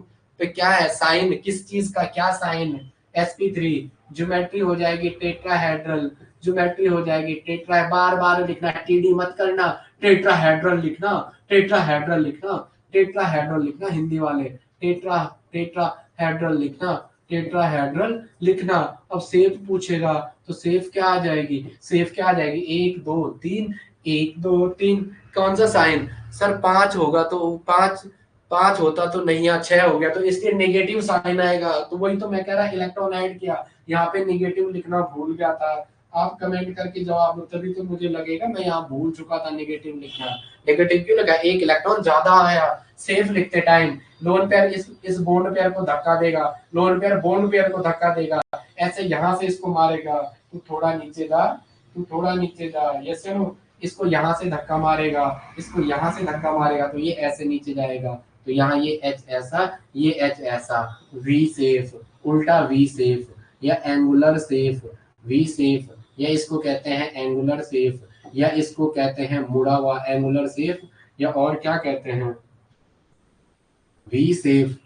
पे क्या है साइन, किस चीज का क्या साइन? sp3। ज्योमेट्री हो जाएगी टेट्राहेड्रल, ज्योमेट्री हो जाएगी टेट्रा, बार बार लिखना, टीडी मत करना, टेट्राहेड्रल लिखना, टेट्राहेड्रल लिखना, टेट्राहेड्रल लिखना हिंदी वाले, टेट्राहेड्रल लिखना, टेट्राहेड्रल लिखना। अब सेफ पूछेगा तो सेफ क्या आ जाएगी, सेफ क्या आ जाएगी? 1 2 3, 1 2 3, कौन सा साइन? सर 5 होगा, तो 5 होता तो नहीं, यहाँ 6 हो गया, तो इसलिए नेगेटिव साइन आएगा। तो वही तो मैं कह रहा, इलेक्ट्रॉन ऐड किया, यहाँ पे नेगेटिव लिखना भूल गया था। आप कमेंट करके जवाब दो, तभी तो मुझे लगेगा मैं यहाँ भूल चुका था नेगेटिव लिखना। नेगेटिव क्यों लगा? एक इलेक्ट्रॉन ज्यादा आया। सेफ लिखते टाइम लोन पेयर इस बॉन्ड पेयर को धक्का देगा, लोन पेयर बॉन्ड पेयर को धक्का देगा, ऐसे यहाँ से इसको मारेगा, तू थोड़ा नीचे जा, तू थोड़ा नीचे जा, यस नो, इसको यहाँ से धक्का मारेगा, इसको यहाँ से धक्का मारेगा, तो ये ऐसे नीचे जाएगा। तो यहाँ ये H ऐसा, ये H ऐसा, V सेफ, उल्टा V सेफ, या एंगुलर सेफ, V सेफ, या इसको कहते हैं एंगुलर सेफ, या इसको कहते हैं मुड़ा हुआ एंगुलर सेफ, या और क्या कहते हैं? V shape,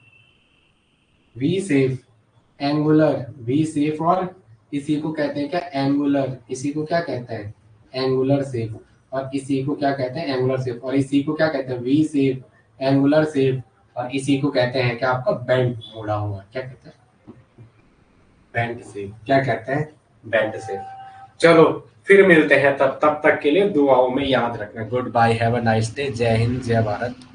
V shape, angular, V shape, और इसी को कहते हैं क्या? एंगुलर। इसी को क्या कहते हैं? Angular shape. और इसी को क्या कहते हैं? Angular shape. और इसी को क्या कहते हैं? V shape, angular shape. और इसी को कहते हैं क्या आपका? बेंट, मुड़ा हुआ, क्या कहते हैं? Bent safe. क्या कहते हैं? Bent safe. चलो फिर मिलते हैं, तब तक के लिए दुआओं में याद रखना। Goodbye, have a nice day, जय हिंद, जय भारत।